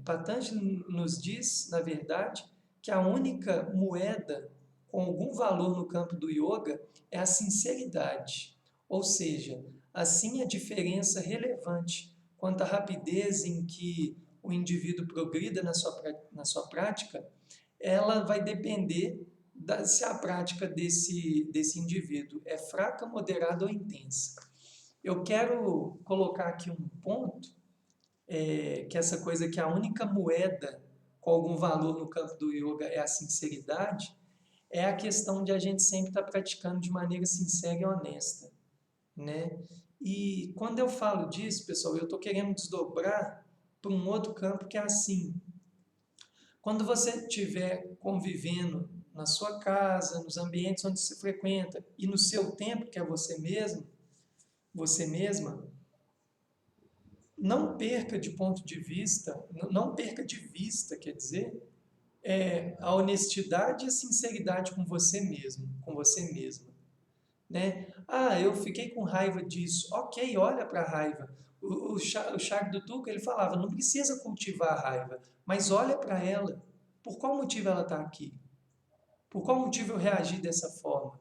Patanjali nos diz, na verdade, que a única moeda com algum valor no campo do yoga é a sinceridade, ou seja, assim a diferença relevante quanto à rapidez em que o indivíduo progrida na sua prática, ela vai depender se a prática desse indivíduo é fraca, moderada ou intensa. Eu quero colocar aqui um ponto, que essa coisa que a única moeda com algum valor no campo do yoga é a sinceridade, é a questão de a gente sempre estar praticando de maneira sincera e honesta, né? E quando eu falo disso, pessoal, eu estou querendo desdobrar para um outro campo que é assim. Quando você estiver convivendo na sua casa, nos ambientes onde você frequenta e no seu tempo, que é você mesmo, você mesma, não perca de ponto de vista, não perca de vista, quer dizer, a honestidade e a sinceridade com você mesmo, com você mesma, né? Ah, eu fiquei com raiva disso. Ok, olha para a raiva. O Shagdu Tuka, ele falava, não precisa cultivar a raiva, mas olha para ela. Por qual motivo ela está aqui? Por qual motivo eu reagi dessa forma,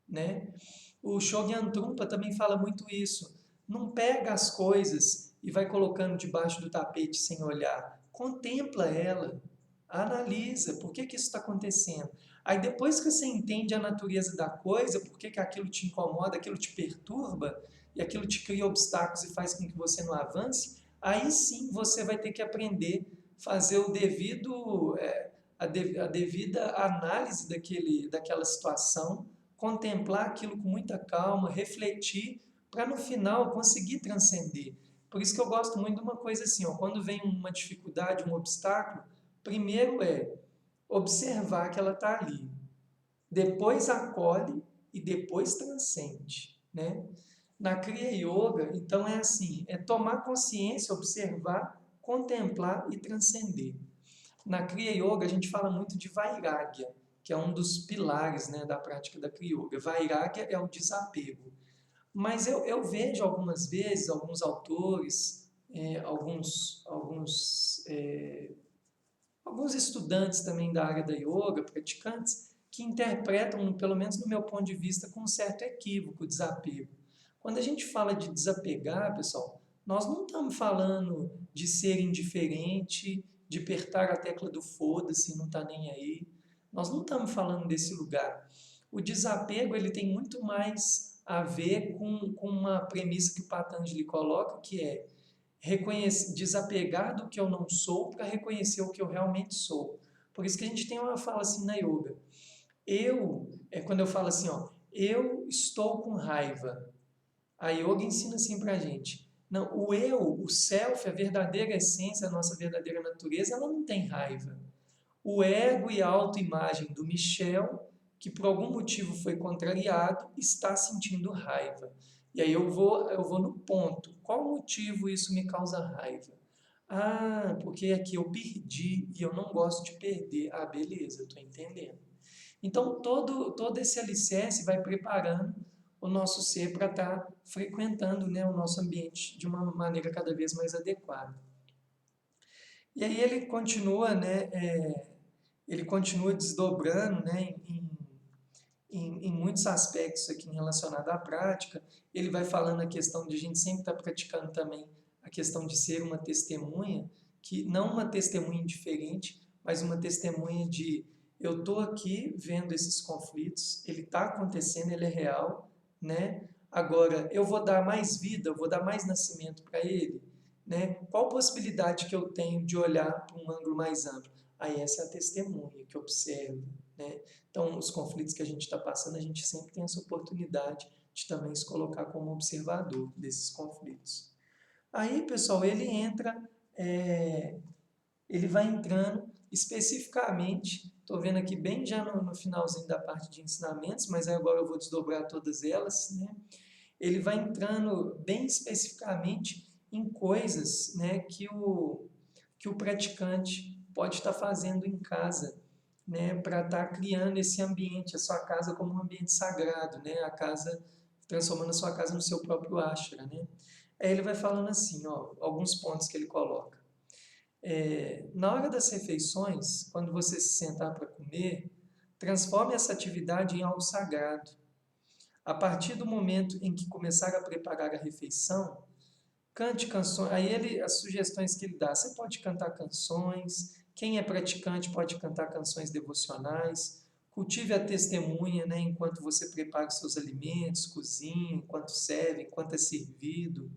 né? O Shogyan Trungpa também fala muito isso. Não pega as coisas e vai colocando debaixo do tapete sem olhar. Contempla ela, analisa por que isso está acontecendo. Aí depois que você entende a natureza da coisa, por que aquilo te incomoda, aquilo te perturba, e aquilo te cria obstáculos e faz com que você não avance, aí sim você vai ter que aprender a fazer a devida análise daquela situação, contemplar aquilo com muita calma, refletir, para no final conseguir transcender. Por isso que eu gosto muito de uma coisa assim, ó, quando vem uma dificuldade, um obstáculo, primeiro observar que ela está ali, depois acolhe e depois transcende, né? Na Kriya Yoga, então é assim, é tomar consciência, observar, contemplar e transcender. Na Kriya Yoga a gente fala muito de Vairagya, que é um dos pilares, né, da prática da Kriya Yoga. Vairagya é o desapego. Mas eu vejo algumas vezes, alguns autores, alguns estudantes também da área da yoga, praticantes, que interpretam, pelo menos no meu ponto de vista, com um certo equívoco o desapego. Quando a gente fala de desapegar, pessoal, nós não estamos falando de ser indiferente, de apertar a tecla do foda-se, não está nem aí. Nós não estamos falando desse lugar. O desapego ele tem muito mais a ver com uma premissa que o Patanjali coloca, que é desapegar do que eu não sou para reconhecer o que eu realmente sou. Por isso que a gente tem uma fala assim na yoga. Quando eu falo assim, ó, eu estou com raiva. A yoga ensina assim para a gente. Não, o self, a verdadeira essência, a nossa verdadeira natureza, ela não tem raiva. O ego e a autoimagem do Michel, que por algum motivo foi contrariado, está sentindo raiva. E aí eu vou no ponto. Qual motivo isso me causa raiva? Ah, porque aqui eu perdi e eu não gosto de perder. Ah, beleza, eu estou entendendo. Então, todo esse alicerce vai preparando o nosso ser para estar frequentando, né, o nosso ambiente de uma maneira cada vez mais adequada. E aí ele continua, né, ele continua desdobrando, né, em muitos aspectos aqui relacionados à prática. Ele vai falando a questão de a gente sempre estar praticando também a questão de ser uma testemunha, que não uma testemunha indiferente, mas uma testemunha de eu estou aqui vendo esses conflitos, ele está acontecendo, ele é real, né? Agora, eu vou dar mais vida, eu vou dar mais nascimento para ele, né? Qual possibilidade que eu tenho de olhar para um ângulo mais amplo? Aí essa é a testemunha que observa, né? Então, os conflitos que a gente está passando, a gente sempre tem essa oportunidade de também se colocar como observador desses conflitos. Aí, pessoal, ele vai entrando especificamente, estou vendo aqui bem já no finalzinho da parte de ensinamentos, mas agora eu vou desdobrar todas elas, né? Ele vai entrando bem especificamente em coisas, né, que o praticante pode estar fazendo em casa, né, para estar criando esse ambiente, a sua casa como um ambiente sagrado, né, a casa, transformando a sua casa no seu próprio ashram, né. Aí ele vai falando assim, ó, alguns pontos que ele coloca. Na hora das refeições, quando você se sentar para comer, transforme essa atividade em algo sagrado. A partir do momento em que começar a preparar a refeição, cante canções. Aí as sugestões que ele dá, você pode cantar canções. Quem é praticante pode cantar canções devocionais. Cultive a testemunha, né, enquanto você prepara os seus alimentos, cozinha, enquanto serve, enquanto é servido.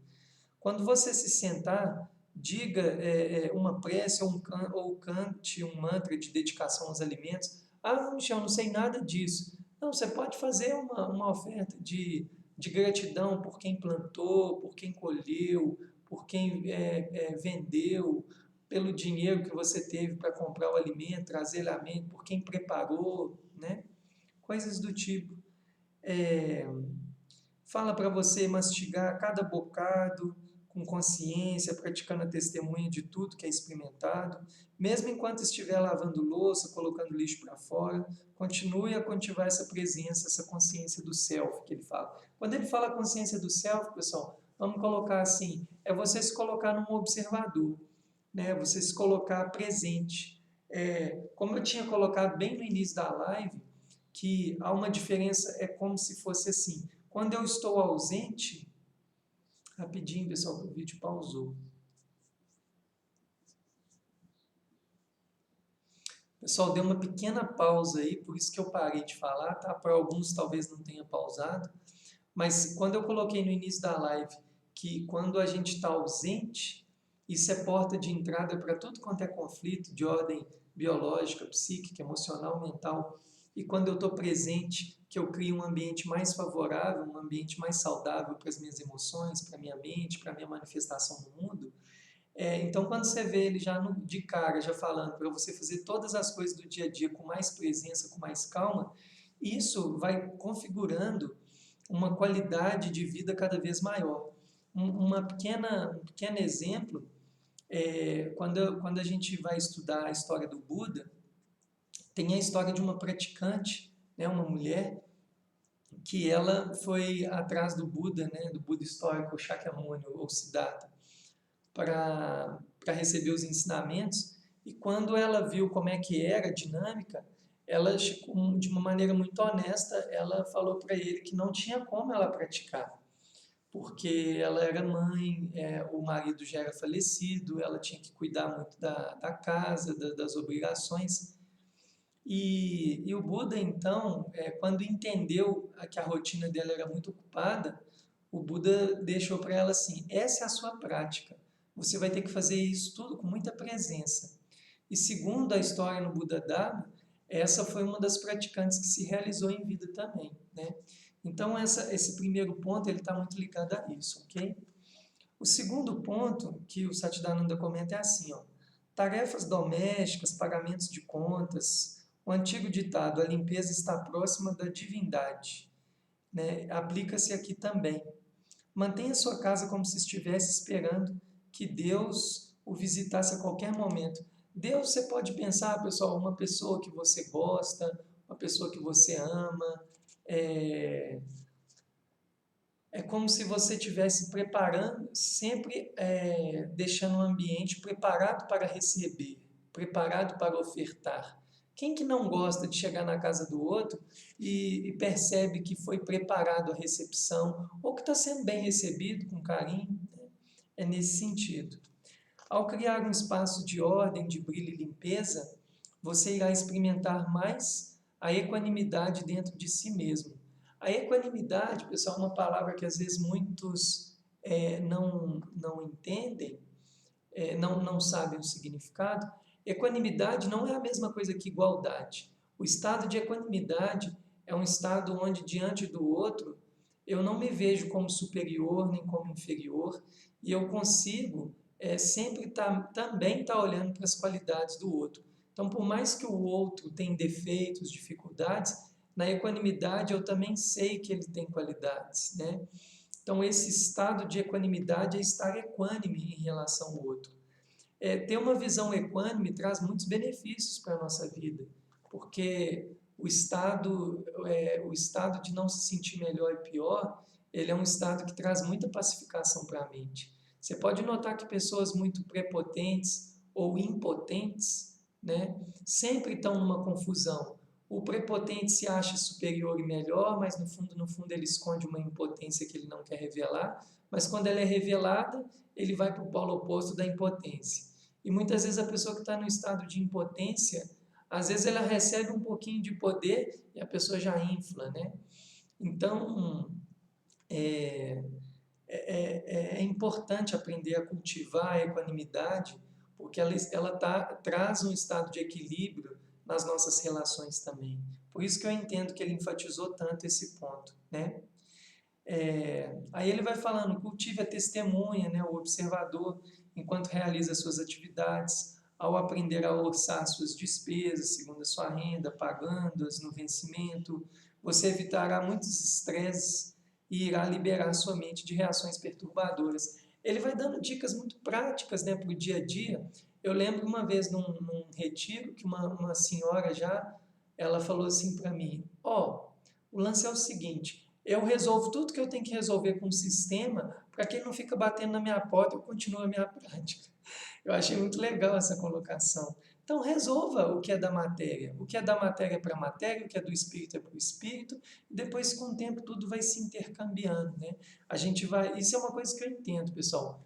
Quando você se sentar, diga uma prece ou cante um mantra de dedicação aos alimentos. Ah, Michel, não sei nada disso. Não, você pode fazer uma oferta de gratidão por quem plantou, por quem colheu, por quem vendeu, pelo dinheiro que você teve para comprar o alimento, trazer o alimento, por quem preparou, né? Coisas do tipo. Fala para você mastigar cada bocado com consciência, praticando a testemunha de tudo que é experimentado. Mesmo enquanto estiver lavando louça, colocando lixo para fora, continue a cultivar essa presença, essa consciência do self que ele fala. Quando ele fala consciência do self, pessoal, vamos colocar assim, é você se colocar num observador, né? Você se colocar presente. Como eu tinha colocado bem no início da live, que há uma diferença, é como se fosse assim, quando eu estou ausente, rapidinho, pessoal, o vídeo pausou. Pessoal, deu uma pequena pausa aí, por isso que eu parei de falar, tá? Para alguns talvez não tenha pausado, mas quando eu coloquei no início da live que quando a gente está ausente, isso é porta de entrada para tudo quanto é conflito de ordem biológica, psíquica, emocional, mental. E quando eu estou presente, que eu crio um ambiente mais favorável, um ambiente mais saudável para as minhas emoções, para a minha mente, para a minha manifestação no mundo. Então, quando você vê ele já de cara, já falando para você fazer todas as coisas do dia a dia com mais presença, com mais calma, isso vai configurando uma qualidade de vida cada vez maior. Um pequeno exemplo, quando a gente vai estudar a história do Buda, tem a história de uma praticante, né, uma mulher, que ela foi atrás do Buda, né, do Buda histórico Shakyamuni ou Siddhartha, para receber os ensinamentos, e quando ela viu como é que era a dinâmica, ela, de uma maneira muito honesta, ela falou para ele que não tinha como ela praticar, porque ela era mãe, o marido já era falecido, ela tinha que cuidar muito da casa, das obrigações. E o Buda, então, quando entendeu que a rotina dela era muito ocupada, o Buda deixou para ela assim, essa é a sua prática, você vai ter que fazer isso tudo com muita presença. E segundo a história no Buda Dharma, essa foi uma das praticantes que se realizou em vida também, né? Então, esse primeiro ponto ele está muito ligado a isso, ok? O segundo ponto que o Satchidananda comenta é assim, ó, tarefas domésticas, pagamentos de contas, o antigo ditado, a limpeza está próxima da divindade, né? Aplica-se aqui também. Mantenha sua casa como se estivesse esperando que Deus o visitasse a qualquer momento. Deus, você pode pensar, pessoal, uma pessoa que você gosta, uma pessoa que você ama, é como se você estivesse preparando, sempre deixando o ambiente preparado para receber, preparado para ofertar. Quem que não gosta de chegar na casa do outro e percebe que foi preparado a recepção ou que está sendo bem recebido, com carinho? É nesse sentido. Ao criar um espaço de ordem, de brilho e limpeza, você irá experimentar mais a equanimidade dentro de si mesmo. A equanimidade, pessoal, é uma palavra que às vezes muitos não entendem, não sabem o significado. Equanimidade não é a mesma coisa que igualdade. O estado de equanimidade é um estado onde, diante do outro, eu não me vejo como superior nem como inferior, e eu consigo sempre também estar olhando para as qualidades do outro. Então, por mais que o outro tenha defeitos, dificuldades, na equanimidade eu também sei que ele tem qualidades, né? Então, esse estado de equanimidade é estar equânime em relação ao outro. Ter uma visão equânime traz muitos benefícios para a nossa vida, porque o estado de não se sentir melhor e pior, ele é um estado que traz muita pacificação para a mente. Você pode notar que pessoas muito prepotentes ou impotentes, né, sempre estão numa confusão. O prepotente se acha superior e melhor, mas no fundo ele esconde uma impotência que ele não quer revelar, mas quando ela é revelada, ele vai para o polo oposto da impotência. E muitas vezes a pessoa que está no estado de impotência, às vezes ela recebe um pouquinho de poder e a pessoa já infla, né? Então, é importante aprender a cultivar a equanimidade, porque ela traz um estado de equilíbrio nas nossas relações também. Por isso que eu entendo que ele enfatizou tanto esse ponto, né? Aí ele vai falando, cultive a testemunha, né, o observador, enquanto realiza suas atividades, ao aprender a orçar suas despesas, segundo a sua renda, pagando-as no vencimento, você evitará muitos estresses e irá liberar sua mente de reações perturbadoras. Ele vai dando dicas muito práticas, né, para o dia a dia. Eu lembro uma vez num retiro que uma senhora ela falou assim para mim, o lance é o seguinte, eu resolvo tudo que eu tenho que resolver com o sistema, para que ele não fica batendo na minha porta, eu continuo a minha prática. Eu achei muito legal essa colocação. Então, resolva o que é da matéria. O que é da matéria é para a matéria, o que é do espírito é para o espírito, e depois, com o tempo, tudo vai se intercambiando, né? Isso é uma coisa que eu entendo, pessoal.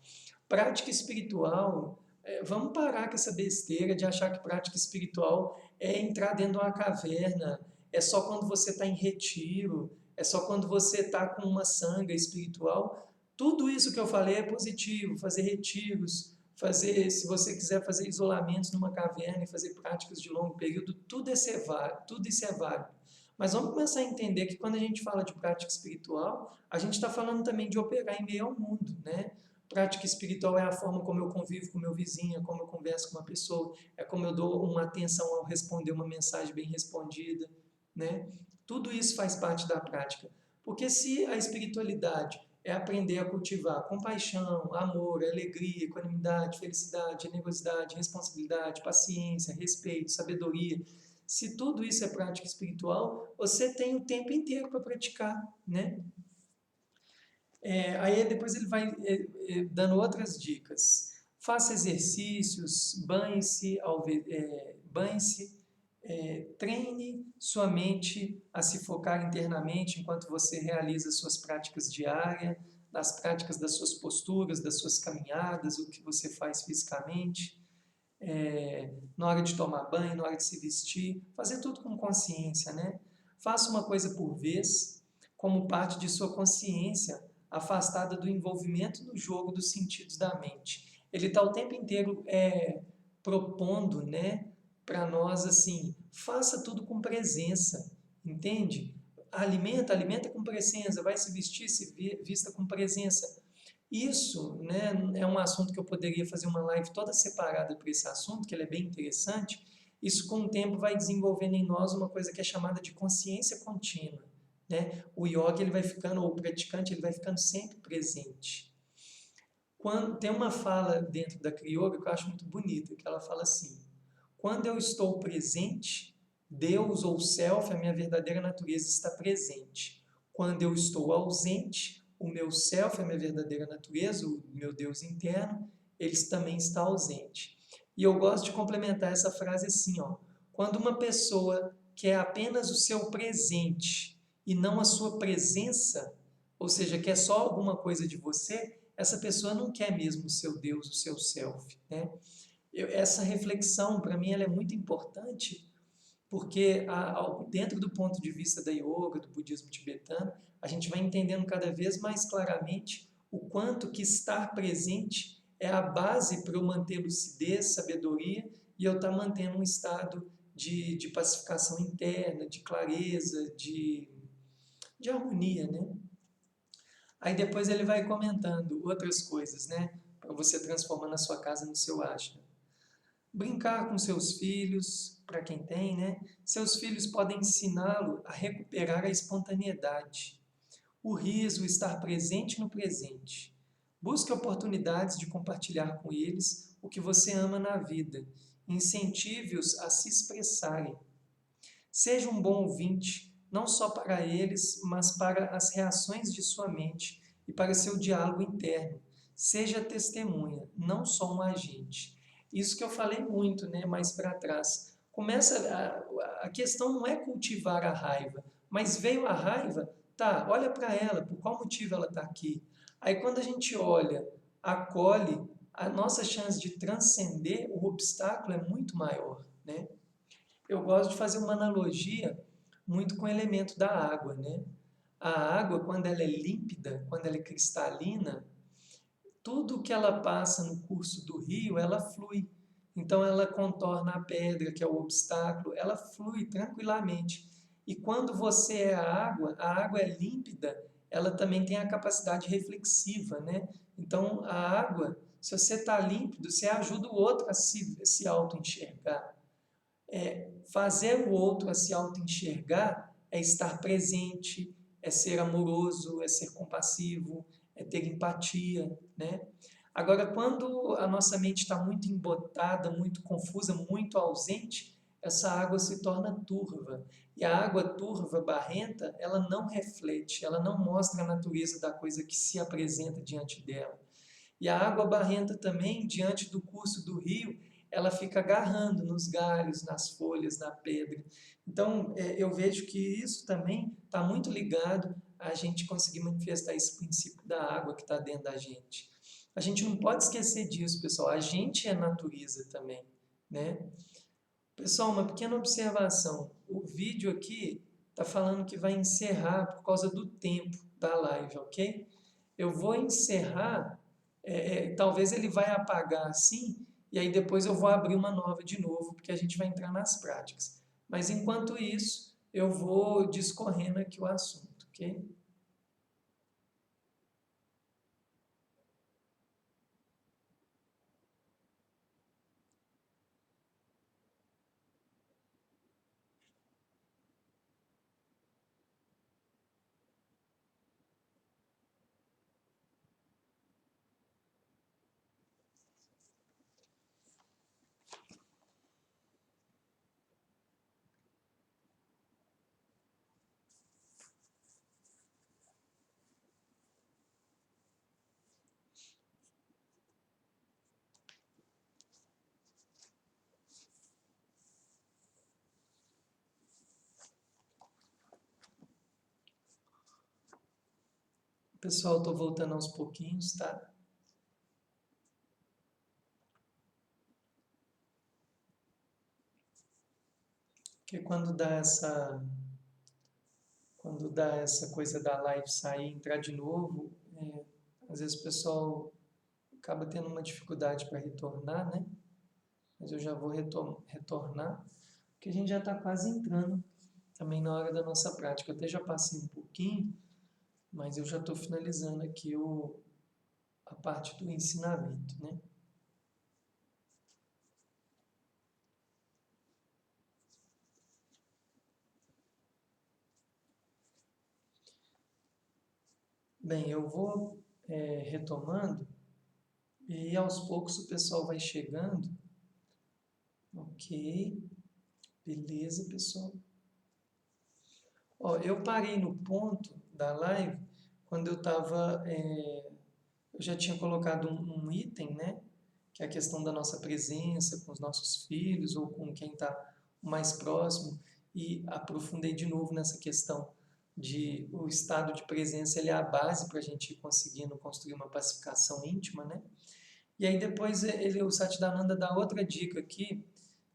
Prática espiritual, vamos parar com essa besteira de achar que prática espiritual é entrar dentro de uma caverna, é só quando você está em retiro, é só quando você está com uma sanga espiritual. Tudo isso que eu falei é positivo, fazer retiros, se você quiser fazer isolamentos numa caverna e fazer práticas de longo período, tudo isso é válido. Mas vamos começar a entender que quando a gente fala de prática espiritual, a gente está falando também de operar em meio ao mundo, né? Prática espiritual é a forma como eu convivo com meu vizinho, é como eu converso com uma pessoa, é como eu dou uma atenção ao responder uma mensagem bem respondida, né? Tudo isso faz parte da prática. Porque se a espiritualidade é aprender a cultivar compaixão, amor, alegria, equanimidade, felicidade, generosidade, responsabilidade, paciência, respeito, sabedoria, se tudo isso é prática espiritual, você tem o tempo inteiro para praticar, né? Aí depois ele vai dando outras dicas. Faça exercícios, banhe-se, treine sua mente a se focar internamente enquanto você realiza suas práticas diárias, das práticas das suas posturas, das suas caminhadas, o que você faz fisicamente, na hora de tomar banho, na hora de se vestir, fazer tudo com consciência, né? Faça uma coisa por vez, como parte de sua consciência, afastada do envolvimento no jogo dos sentidos da mente. Ele está o tempo inteiro propondo, né, para nós assim, faça tudo com presença, entende? Alimenta com presença, vai se vestir, vista com presença. Isso, né, é um assunto que eu poderia fazer uma live toda separada para esse assunto, que ele é bem interessante. Isso com o tempo vai desenvolvendo em nós uma coisa que é chamada de consciência contínua, né? O yoga, ele vai ficando, ou o praticante, ele vai ficando sempre presente. Tem uma fala dentro da Kriyoga que eu acho muito bonita, que ela fala assim, quando eu estou presente, Deus ou Self, a minha verdadeira natureza, está presente. Quando eu estou ausente, o meu Self, a minha verdadeira natureza, o meu Deus interno, ele também está ausente. E eu gosto de complementar essa frase assim, Quando uma pessoa quer apenas o seu presente e não a sua presença, ou seja, quer só alguma coisa de você, essa pessoa não quer mesmo o seu Deus, o seu self, né? Essa reflexão, para mim, ela é muito importante, porque dentro do ponto de vista da yoga, do budismo tibetano, a gente vai entendendo cada vez mais claramente o quanto que estar presente é a base para eu manter lucidez, sabedoria e eu estar mantendo um estado de pacificação interna, de clareza, de harmonia, né? Aí depois ele vai comentando outras coisas, né? Para você transformando a sua casa no seu ashram. Brincar com seus filhos, para quem tem, né? Seus filhos podem ensiná-lo a recuperar a espontaneidade, o riso, estar presente no presente. Busque oportunidades de compartilhar com eles o que você ama na vida. Incentive-os a se expressarem. Seja um bom ouvinte, não só para eles, mas para as reações de sua mente e para seu diálogo interno. Seja testemunha, não só um agente. Isso que eu falei muito, né, mais para trás. A questão não é cultivar a raiva, mas veio a raiva, tá, olha para ela, por qual motivo ela está aqui. Aí quando a gente olha, acolhe, a nossa chance de transcender o obstáculo é muito maior, né? Eu gosto de fazer uma analogia muito com o elemento da água, né? A água, quando ela é límpida, quando ela é cristalina, tudo que ela passa no curso do rio, ela flui. Então ela contorna a pedra, que é o obstáculo, ela flui tranquilamente. E quando você é a água é límpida, ela também tem a capacidade reflexiva, né? Então a água, se você está límpido, você ajuda o outro a se auto-enxergar. Fazer o outro a se auto-enxergar é estar presente, é ser amoroso, é ser compassivo, é ter empatia, né? Agora, quando a nossa mente está muito embotada, muito confusa, muito ausente, essa água se torna turva. E a água turva, barrenta, ela não reflete, ela não mostra a natureza da coisa que se apresenta diante dela. E a água barrenta também, diante do curso do rio, ela fica agarrando nos galhos, nas folhas, na pedra. Então, eu vejo que isso também está muito ligado a gente conseguir manifestar esse princípio da água que está dentro da gente. A gente não pode esquecer disso, pessoal. A gente é natureza também, né? Pessoal, uma pequena observação. O vídeo aqui está falando que vai encerrar por causa do tempo da live, ok? Eu vou encerrar, talvez ele vai apagar assim, e aí depois eu vou abrir uma nova de novo, porque a gente vai entrar nas práticas. Mas enquanto isso, eu vou discorrendo aqui o assunto, ok? Pessoal, estou voltando aos pouquinhos, tá? Porque quando dá essa coisa da live sair e entrar de novo, às vezes o pessoal acaba tendo uma dificuldade para retornar, né? Mas eu já vou retornar, porque a gente já está quase entrando também na hora da nossa prática. Eu até já passei um pouquinho, mas eu já estou finalizando aqui a parte do ensinamento, né? Bem, eu vou retomando e aos poucos o pessoal vai chegando. Ok, beleza, pessoal. Ó, eu parei no ponto da live quando eu já tinha colocado um item, né? Que é a questão da nossa presença com os nossos filhos ou com quem está o mais próximo, e aprofundei de novo nessa questão de o estado de presença, ele é a base para a gente ir conseguindo construir uma pacificação íntima, né? E aí depois o Satchidananda dá outra dica aqui,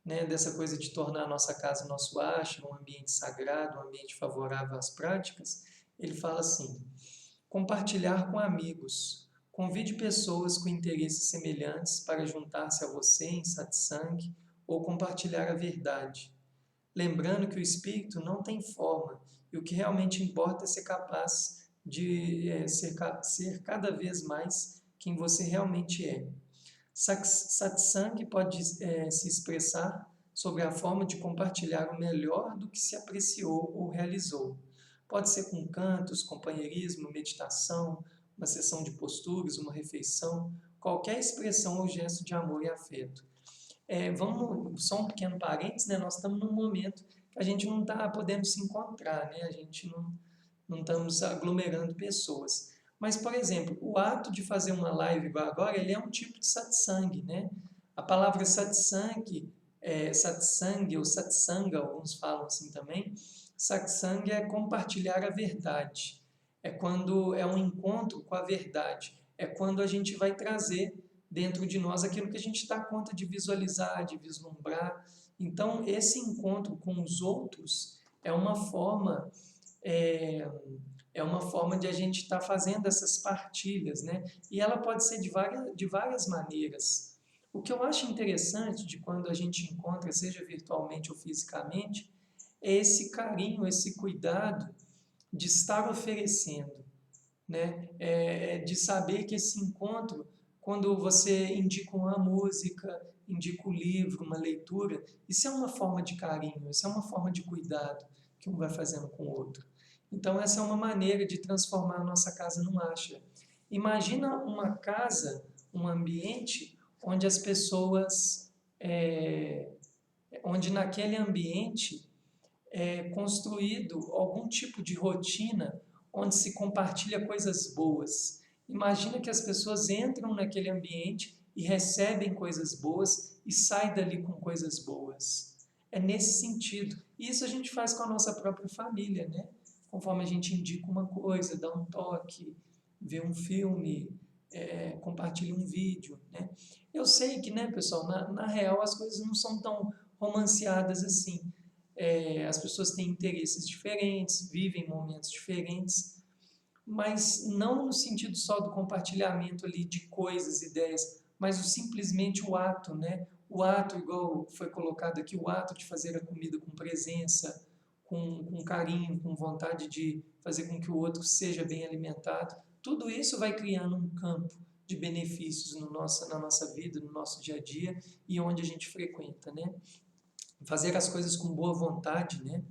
né, dessa coisa de tornar a nossa casa nosso ashram, um ambiente sagrado, um ambiente favorável às práticas. Ele fala assim: compartilhar com amigos. Convide pessoas com interesses semelhantes para juntar-se a você em satsang ou compartilhar a verdade. Lembrando que o espírito não tem forma e o que realmente importa é ser capaz de ser cada vez mais quem você realmente é. Satsang pode se expressar sobre a forma de compartilhar o melhor do que se apreciou ou realizou. Pode ser com cantos, companheirismo, meditação, uma sessão de posturas, uma refeição, qualquer expressão ou gesto de amor e afeto. Só um pequeno parênteses, né? Nós estamos num momento que a gente não está podendo se encontrar, né? A gente não estamos aglomerando pessoas. Mas, por exemplo, o ato de fazer uma live igual agora, ele é um tipo de satsang, né? A palavra satsang, satsang ou satsanga, alguns falam assim também. Satsang é compartilhar a verdade. É quando é um encontro com a verdade. É quando a gente vai trazer dentro de nós aquilo que a gente dá conta de visualizar, de vislumbrar. Então, esse encontro com os outros é uma forma de a gente estar fazendo essas partilhas, né? E ela pode ser de várias maneiras. O que eu acho interessante de quando a gente encontra, seja virtualmente ou fisicamente, é esse carinho, esse cuidado de estar oferecendo, né? De saber que esse encontro, quando você indica uma música, indica um livro, uma leitura, isso é uma forma de carinho, isso é uma forma de cuidado que um vai fazendo com o outro. Então, essa é uma maneira de transformar a nossa casa num ashram. Imagina uma casa, um ambiente onde as pessoas, onde naquele ambiente é construído algum tipo de rotina onde se compartilha coisas boas. Imagina que as pessoas entram naquele ambiente e recebem coisas boas e saem dali com coisas boas. É nesse sentido. E isso a gente faz com a nossa própria família, né? Conforme a gente indica uma coisa, dá um toque, vê um filme, compartilha um vídeo, né? Eu sei que, né, pessoal, na real as coisas não são tão romanceadas assim. As pessoas têm interesses diferentes, vivem momentos diferentes, mas não no sentido só do compartilhamento ali de coisas, ideias, mas simplesmente o ato, né? O ato, igual foi colocado aqui, o ato de fazer a comida com presença, com carinho, com vontade de fazer com que o outro seja bem alimentado. Tudo isso vai criando um campo de benefícios na nossa vida, no nosso dia a dia e onde a gente frequenta, né? Fazer as coisas com boa vontade, né?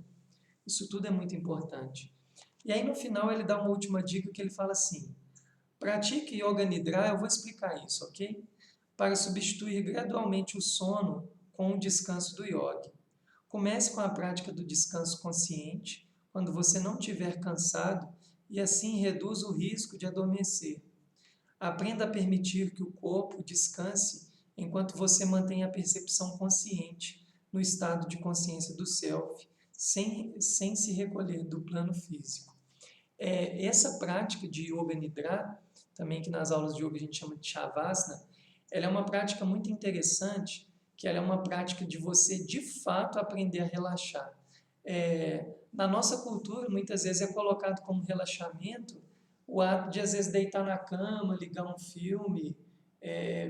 Isso tudo é muito importante. E aí no final ele dá uma última dica que ele fala assim: pratique Yoga Nidra, eu vou explicar isso, ok? Para substituir gradualmente o sono com o descanso do yoga. Comece com a prática do descanso consciente, quando você não estiver cansado, e assim reduz o risco de adormecer. Aprenda a permitir que o corpo descanse enquanto você mantém a percepção consciente no estado de consciência do self, sem se recolher do plano físico. Essa prática de Yoga Nidra, também que nas aulas de yoga a gente chama de Shavasana, ela é uma prática muito interessante, que ela é uma prática de você, de fato, aprender a relaxar. Na nossa cultura, muitas vezes é colocado como relaxamento o ato de, às vezes, deitar na cama, ligar um filme,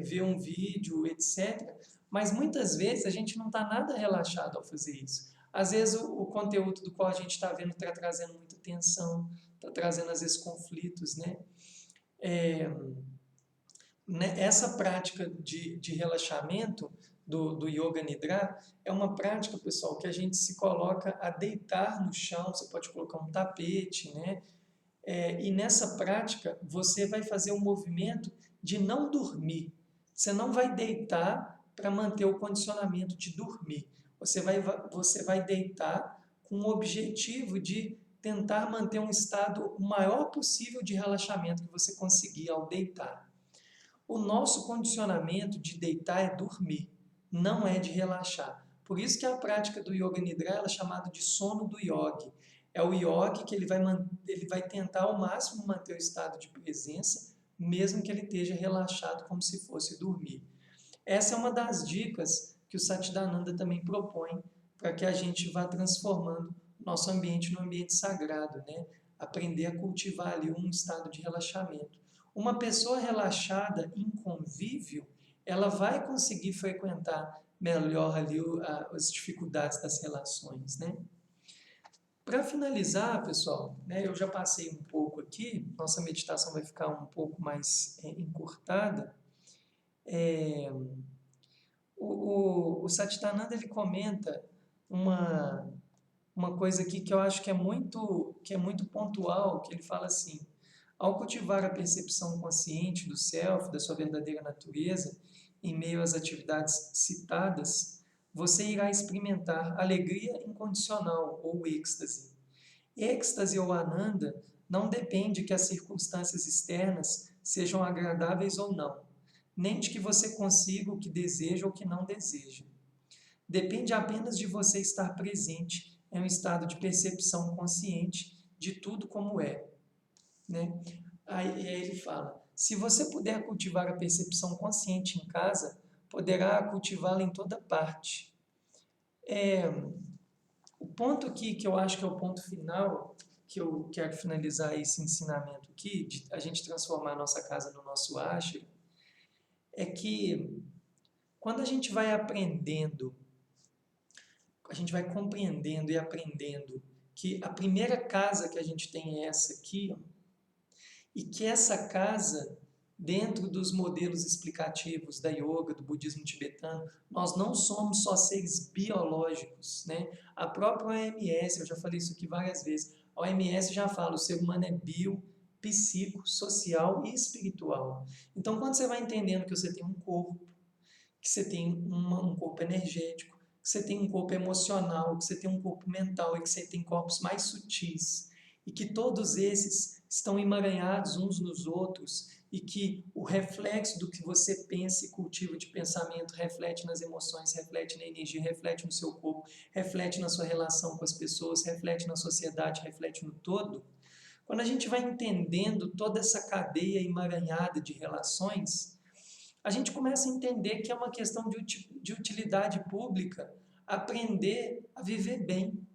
ver um vídeo, etc. Mas, muitas vezes, a gente não está nada relaxado ao fazer isso. Às vezes, o conteúdo do qual a gente está vendo está trazendo muita tensão, está trazendo, às vezes, conflitos, né? Essa prática de relaxamento do Yoga Nidra é uma prática, pessoal, que a gente se coloca a deitar no chão, você pode colocar um tapete, né? E nessa prática você vai fazer um movimento de não dormir. Você não vai deitar para manter o condicionamento de dormir. Você vai deitar com o objetivo de tentar manter um estado o maior possível de relaxamento que você conseguir ao deitar. O nosso condicionamento de deitar é dormir, não é de relaxar. Por isso que a prática do Yoga Nidra ela é chamada de sono do yogi. É o yogi que ele vai tentar ao máximo manter o estado de presença, mesmo que ele esteja relaxado como se fosse dormir. Essa é uma das dicas que o Satchidananda também propõe para que a gente vá transformando nosso ambiente num ambiente sagrado, né? Aprender a cultivar ali um estado de relaxamento. Uma pessoa relaxada em convívio, ela vai conseguir frequentar melhor ali as dificuldades das relações, né? Para finalizar, pessoal, né, eu já passei um pouco aqui, nossa meditação vai ficar um pouco mais encurtada. O Satchidananda ele comenta uma coisa aqui que eu acho que é muito pontual, que ele fala assim: ao cultivar a percepção consciente do self, da sua verdadeira natureza, em meio às atividades citadas, você irá experimentar alegria incondicional ou êxtase. Êxtase ou ananda não depende que as circunstâncias externas sejam agradáveis ou não, nem de que você consiga o que deseja ou o que não deseja. Depende apenas de você estar presente em um estado de percepção consciente de tudo como é, né? Aí ele fala: se você puder cultivar a percepção consciente em casa, poderá cultivá-la em toda parte. O ponto aqui, que eu acho que é o ponto final, que eu quero finalizar esse ensinamento aqui, de a gente transformar a nossa casa no nosso ashram, é que quando a gente vai aprendendo, a gente vai compreendendo e aprendendo que a primeira casa que a gente tem é essa aqui, ó, e que essa casa, dentro dos modelos explicativos da yoga, do budismo tibetano, nós não somos só seres biológicos, né? A própria OMS, eu já falei isso aqui várias vezes, a OMS já fala, o ser humano é bio, psíquico, social e espiritual. Então, quando você vai entendendo que você tem um corpo, que você tem um corpo energético, que você tem um corpo emocional, que você tem um corpo mental e que você tem corpos mais sutis, e que todos esses estão emaranhados uns nos outros e que o reflexo do que você pensa e cultiva de pensamento reflete nas emoções, reflete na energia, reflete no seu corpo, reflete na sua relação com as pessoas, reflete na sociedade, reflete no todo. Quando a gente vai entendendo toda essa cadeia emaranhada de relações, a gente começa a entender que é uma questão de utilidade pública aprender a viver bem,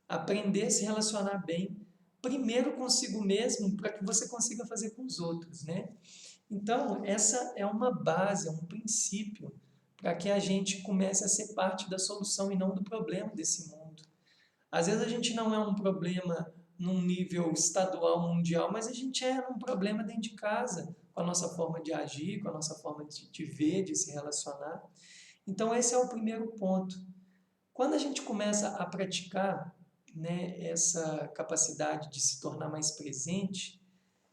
aprender a se relacionar bem, primeiro consigo mesmo, para que você consiga fazer com os outros, né? Então, essa é uma base, é um princípio para que a gente comece a ser parte da solução e não do problema desse mundo. Às vezes a gente não é um problema num nível estadual, mundial, mas a gente é um problema dentro de casa, com a nossa forma de agir, com a nossa forma de ver, de se relacionar. Então, esse é o primeiro ponto. Quando a gente começa a praticar, né, essa capacidade de se tornar mais presente,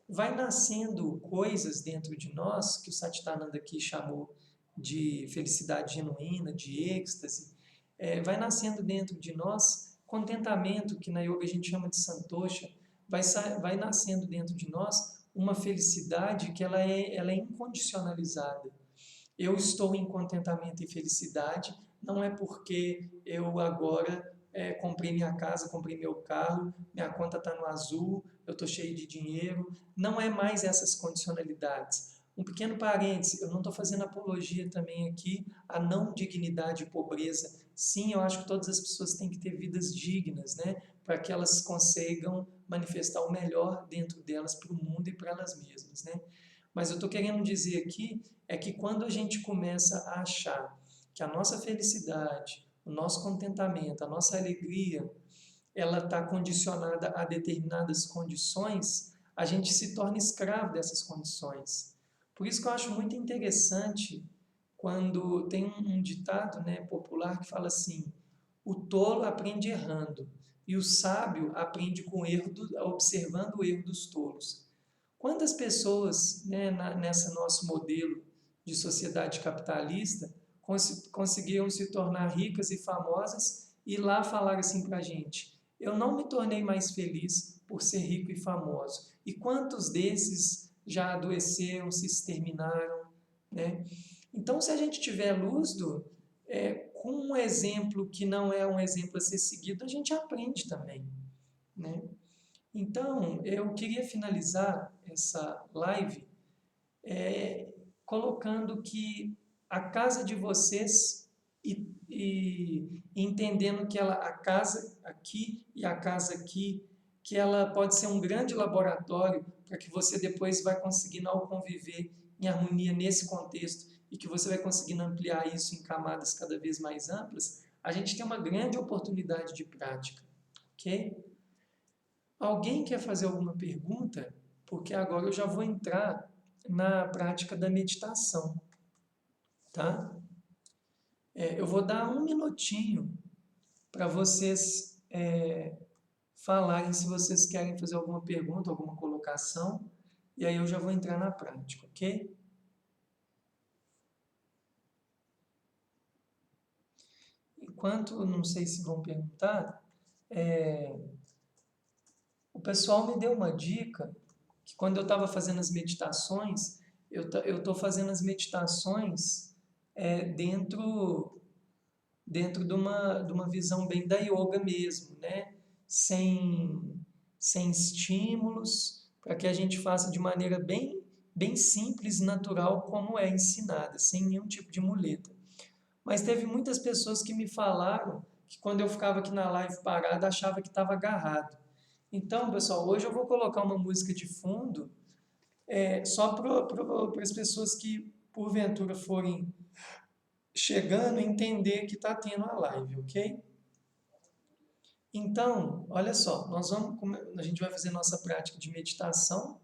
vai nascendo coisas dentro de nós, que o Satchidananda aqui chamou de felicidade genuína, de êxtase, vai nascendo dentro de nós contentamento, que na yoga a gente chama de santosha, vai nascendo dentro de nós uma felicidade que ela é incondicionalizada. Eu estou em contentamento e felicidade, não é porque eu agora comprei minha casa, comprei meu carro, minha conta está no azul, eu estou cheio de dinheiro, não é mais essas condicionalidades. Um pequeno parêntese, eu não estou fazendo apologia também aqui à não dignidade e pobreza. Sim, eu acho que todas as pessoas têm que ter vidas dignas, né? Para que elas consigam manifestar o melhor dentro delas para o mundo e para elas mesmas, né? Mas eu estou querendo dizer aqui é que quando a gente começa a achar que a nossa felicidade, o nosso contentamento, a nossa alegria, ela está condicionada a determinadas condições, a gente se torna escravo dessas condições. Por isso que eu acho muito interessante quando tem um ditado, né, popular que fala assim: o tolo aprende errando e o sábio aprende com erro observando o erro dos tolos. Quantas pessoas, né, nesse nosso modelo de sociedade capitalista conseguiram se tornar ricas e famosas e lá falar assim para a gente: eu não me tornei mais feliz por ser rico e famoso. E quantos desses já adoeceram, se exterminaram, né? Então, se a gente tiver lúcido, com um exemplo que não é um exemplo a ser seguido, a gente aprende também, né? Então, eu queria finalizar essa live colocando que a casa de vocês e entendendo que a casa aqui e a casa aqui, que ela pode ser um grande laboratório para que você depois vai conseguindo ao conviver em harmonia nesse contexto e que você vai conseguindo ampliar isso em camadas cada vez mais amplas, a gente tem uma grande oportunidade de prática, ok? Alguém quer fazer alguma pergunta? Porque agora eu já vou entrar na prática da meditação, tá? Eu vou dar um minutinho para vocês falarem se vocês querem fazer alguma pergunta, alguma colocação, e aí eu já vou entrar na prática, ok? Enquanto, não sei se vão perguntar, o pessoal me deu uma dica que quando eu estava fazendo as meditações, eu estou fazendo as meditações dentro de uma visão bem da yoga mesmo, né? Sem estímulos, para que a gente faça de maneira bem simples e natural como é ensinada, sem nenhum tipo de muleta. Mas teve muitas pessoas que me falaram que quando eu ficava aqui na live parada, achava que estava agarrado. Então, pessoal, hoje eu vou colocar uma música de fundo só para as pessoas que, porventura, forem chegando, entender que está tendo a live, ok? Então, olha só, a gente vai fazer nossa prática de meditação.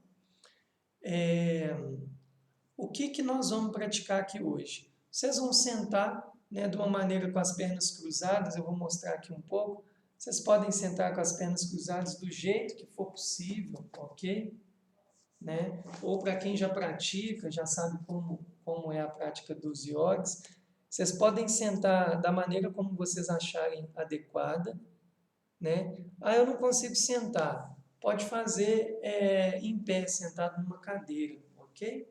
O que nós vamos praticar aqui hoje? Vocês vão sentar, né, de uma maneira com as pernas cruzadas, eu vou mostrar aqui um pouco. Vocês podem sentar com as pernas cruzadas do jeito que for possível, ok? Né? Ou para quem já pratica, já sabe como é a prática dos yogis, vocês podem sentar da maneira como vocês acharem adequada, né? Ah, eu não consigo sentar. Pode fazer em pé, sentado numa cadeira, ok?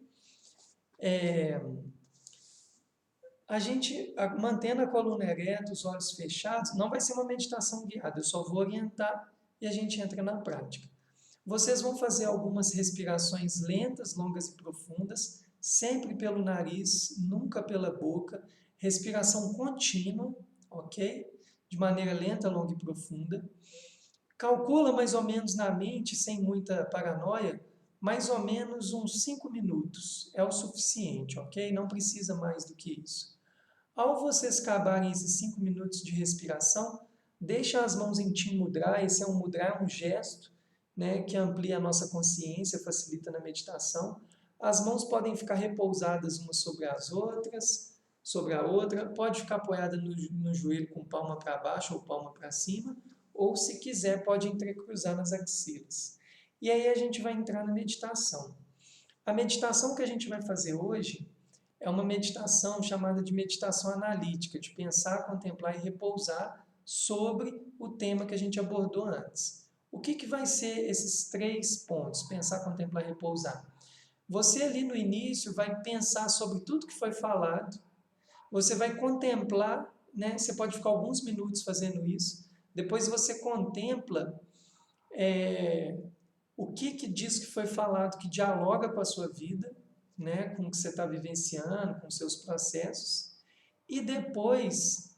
A gente, mantendo a coluna ereta, os olhos fechados, não vai ser uma meditação guiada, eu só vou orientar e a gente entra na prática. Vocês vão fazer algumas respirações lentas, longas e profundas, sempre pelo nariz, nunca pela boca, respiração contínua, ok? De maneira lenta, longa e profunda. Calcula mais ou menos na mente, sem muita paranoia, mais ou menos uns 5 minutos. É o suficiente, ok? Não precisa mais do que isso. Ao vocês acabarem esses 5 minutos de respiração, deixa as mãos em Tim Mudra. Esse é um mudra, é um gesto, né, que amplia a nossa consciência, facilita na meditação. As mãos podem ficar repousadas umas sobre as outras, sobre a outra. Pode ficar apoiada no joelho com palma para baixo ou palma para cima. Ou, se quiser, pode entrecruzar nas axilas. E aí a gente vai entrar na meditação. A meditação que a gente vai fazer hoje é uma meditação chamada de meditação analítica, de pensar, contemplar e repousar sobre o tema que a gente abordou antes. O que vai ser esses 3 pontos? Pensar, contemplar e repousar. Você ali no início vai pensar sobre tudo que foi falado, você vai contemplar, né? Você pode ficar alguns minutos fazendo isso, depois você contempla o que diz que foi falado que dialoga com a sua vida, né, com o que você está vivenciando, com seus processos, e depois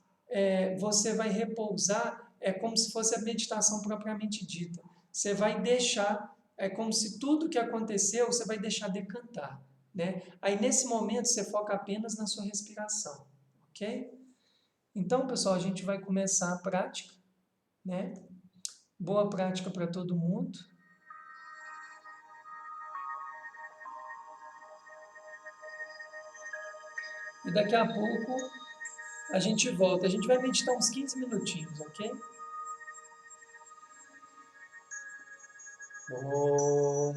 você vai repousar, é como se fosse a meditação propriamente dita. Você vai deixar, é como se tudo que aconteceu, você vai deixar decantar. Né? Aí nesse momento você foca apenas na sua respiração, ok? Então, pessoal, a gente vai começar a prática, né? Boa prática para todo mundo. E daqui a pouco a gente volta. A gente vai meditar uns 15 minutinhos, ok? Om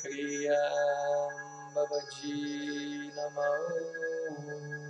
Kriyam Babaji Namah.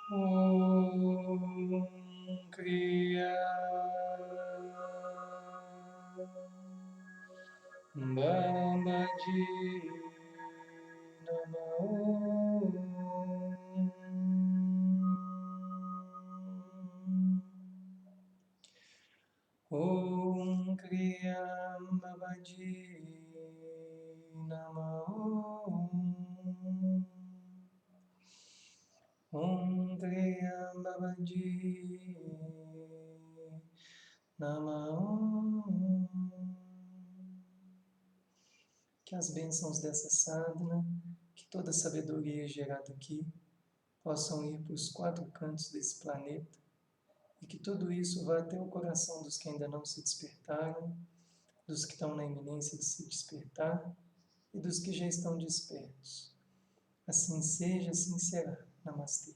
Om Kriya Babaji Namo. Om Kriya Babaji Namo. Om Kriyam Babaji Namo. que as bênçãos dessa sadhana, que toda a sabedoria gerada aqui, possam ir para os 4 cantos desse planeta, e que tudo isso vá até o coração dos que ainda não se despertaram, dos que estão na iminência de se despertar e dos que já estão despertos. Assim seja, assim será. Namastê.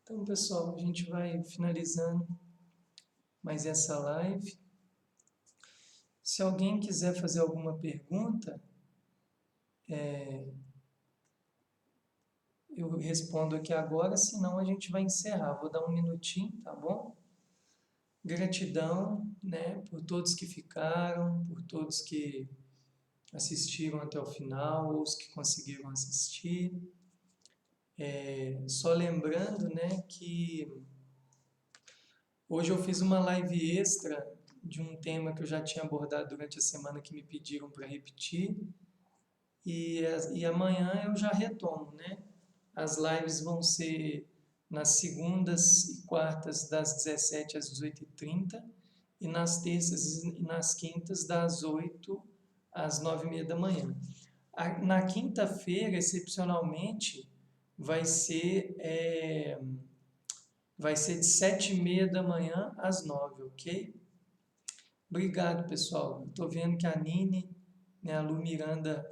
Então, pessoal, a gente vai finalizando mais essa live. Se alguém quiser fazer alguma pergunta, eu respondo aqui agora, senão a gente vai encerrar. Vou dar um minutinho, tá bom? Gratidão, né, por todos que ficaram, por todos que assistiram até o final, ou os que conseguiram assistir. Só lembrando, né, que hoje eu fiz uma live extra de um tema que eu já tinha abordado durante a semana que me pediram para repetir, e amanhã eu já retomo, né? As lives vão ser nas segundas e quartas das 17 às 18h30 e nas terças e nas quintas das 8 às 9h30 da manhã. Na quinta-feira, excepcionalmente, vai ser de 7h30 da manhã às 9h, ok? Obrigado, pessoal. Estou vendo que a Nini, né, a Lu Miranda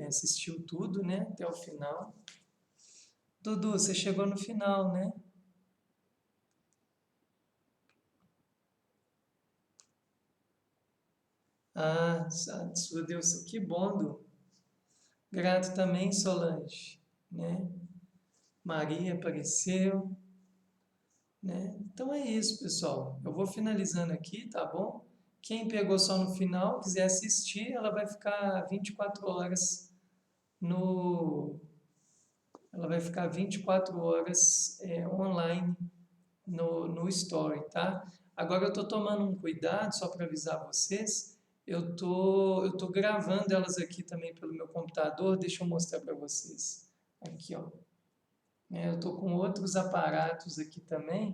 assistiu tudo, né, até o final. Dudu, você chegou no final, né? Ah, meu Deus, que bom, Du. Grato também, Solange, né? Maria apareceu, né? Então é isso, pessoal. Eu vou finalizando aqui, tá bom? Quem pegou só no final, quiser assistir, ela vai ficar 24 horas no... Ela vai ficar 24 horas online no Story, tá? Agora eu tô tomando um cuidado, só para avisar vocês, eu tô gravando elas aqui também pelo meu computador, deixa eu mostrar para vocês. Aqui, ó. Eu tô com outros aparatos aqui também,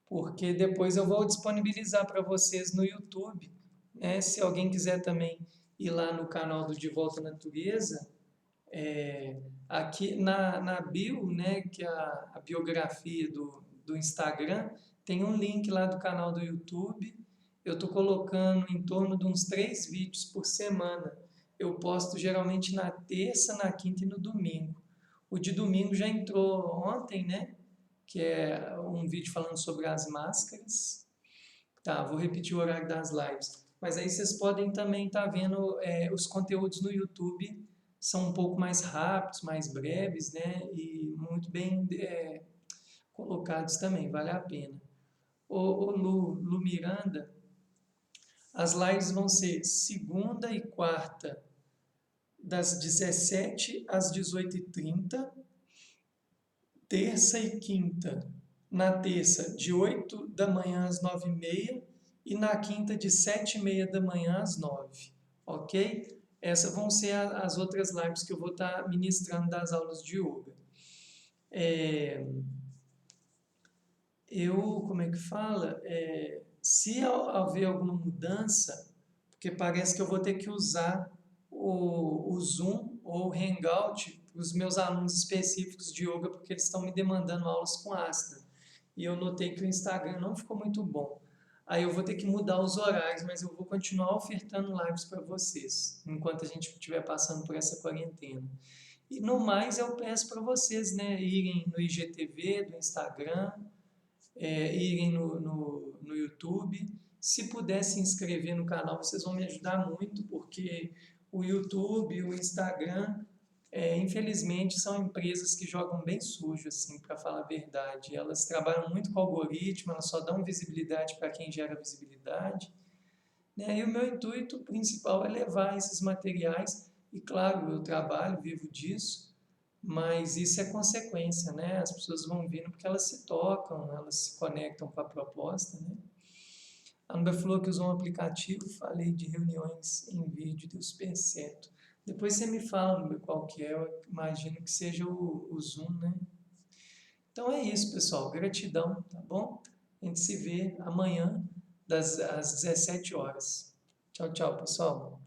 porque depois eu vou disponibilizar para vocês no YouTube, né? Se alguém quiser também ir lá no canal do De Volta à Natureza, aqui na bio, né, que é a biografia do Instagram, tem um link lá do canal do YouTube. Eu estou colocando em torno de uns 3 vídeos por semana. Eu posto geralmente na terça, na quinta e no domingo. O de domingo já entrou ontem, né? Que é um vídeo falando sobre as máscaras. Tá, vou repetir o horário das lives. Mas aí vocês podem também estar vendo os conteúdos no YouTube, são um pouco mais rápidos, mais breves, né? E muito bem colocados também, vale a pena. O Lu Miranda, as lives vão ser segunda e quarta, das 17 às 18h30, terça e quinta, na terça, de 8 da manhã às 9h30 e na quinta, de 7h30 da manhã às 9h, ok? Essas vão ser as outras lives que eu vou estar ministrando das aulas de yoga. Como é que fala? Se haver alguma mudança, porque parece que eu vou ter que usar o Zoom ou o Hangout para os meus alunos específicos de yoga, porque eles estão me demandando aulas com Astra. E eu notei que o Instagram não ficou muito bom. Aí eu vou ter que mudar os horários, mas eu vou continuar ofertando lives para vocês, enquanto a gente estiver passando por essa quarentena. E no mais, eu peço para vocês, né, irem no IGTV do Instagram, irem no YouTube. Se puder se inscrever no canal, vocês vão me ajudar muito, porque o YouTube, o Instagram, infelizmente, são empresas que jogam bem sujo, assim, para falar a verdade. Elas trabalham muito com algoritmo, elas só dão visibilidade para quem gera visibilidade, né? E o meu intuito principal é levar esses materiais, e claro, eu trabalho, vivo disso, mas isso é consequência, né? As pessoas vão vindo porque elas se tocam, elas se conectam com a proposta, né? A Nubia falou que usou um aplicativo, falei de reuniões em vídeo, deu super certo. Depois você me fala, Nubia, qual que é, eu imagino que seja o Zoom, né? Então é isso, pessoal. Gratidão, tá bom? A gente se vê amanhã às 17 horas. Tchau, tchau, pessoal.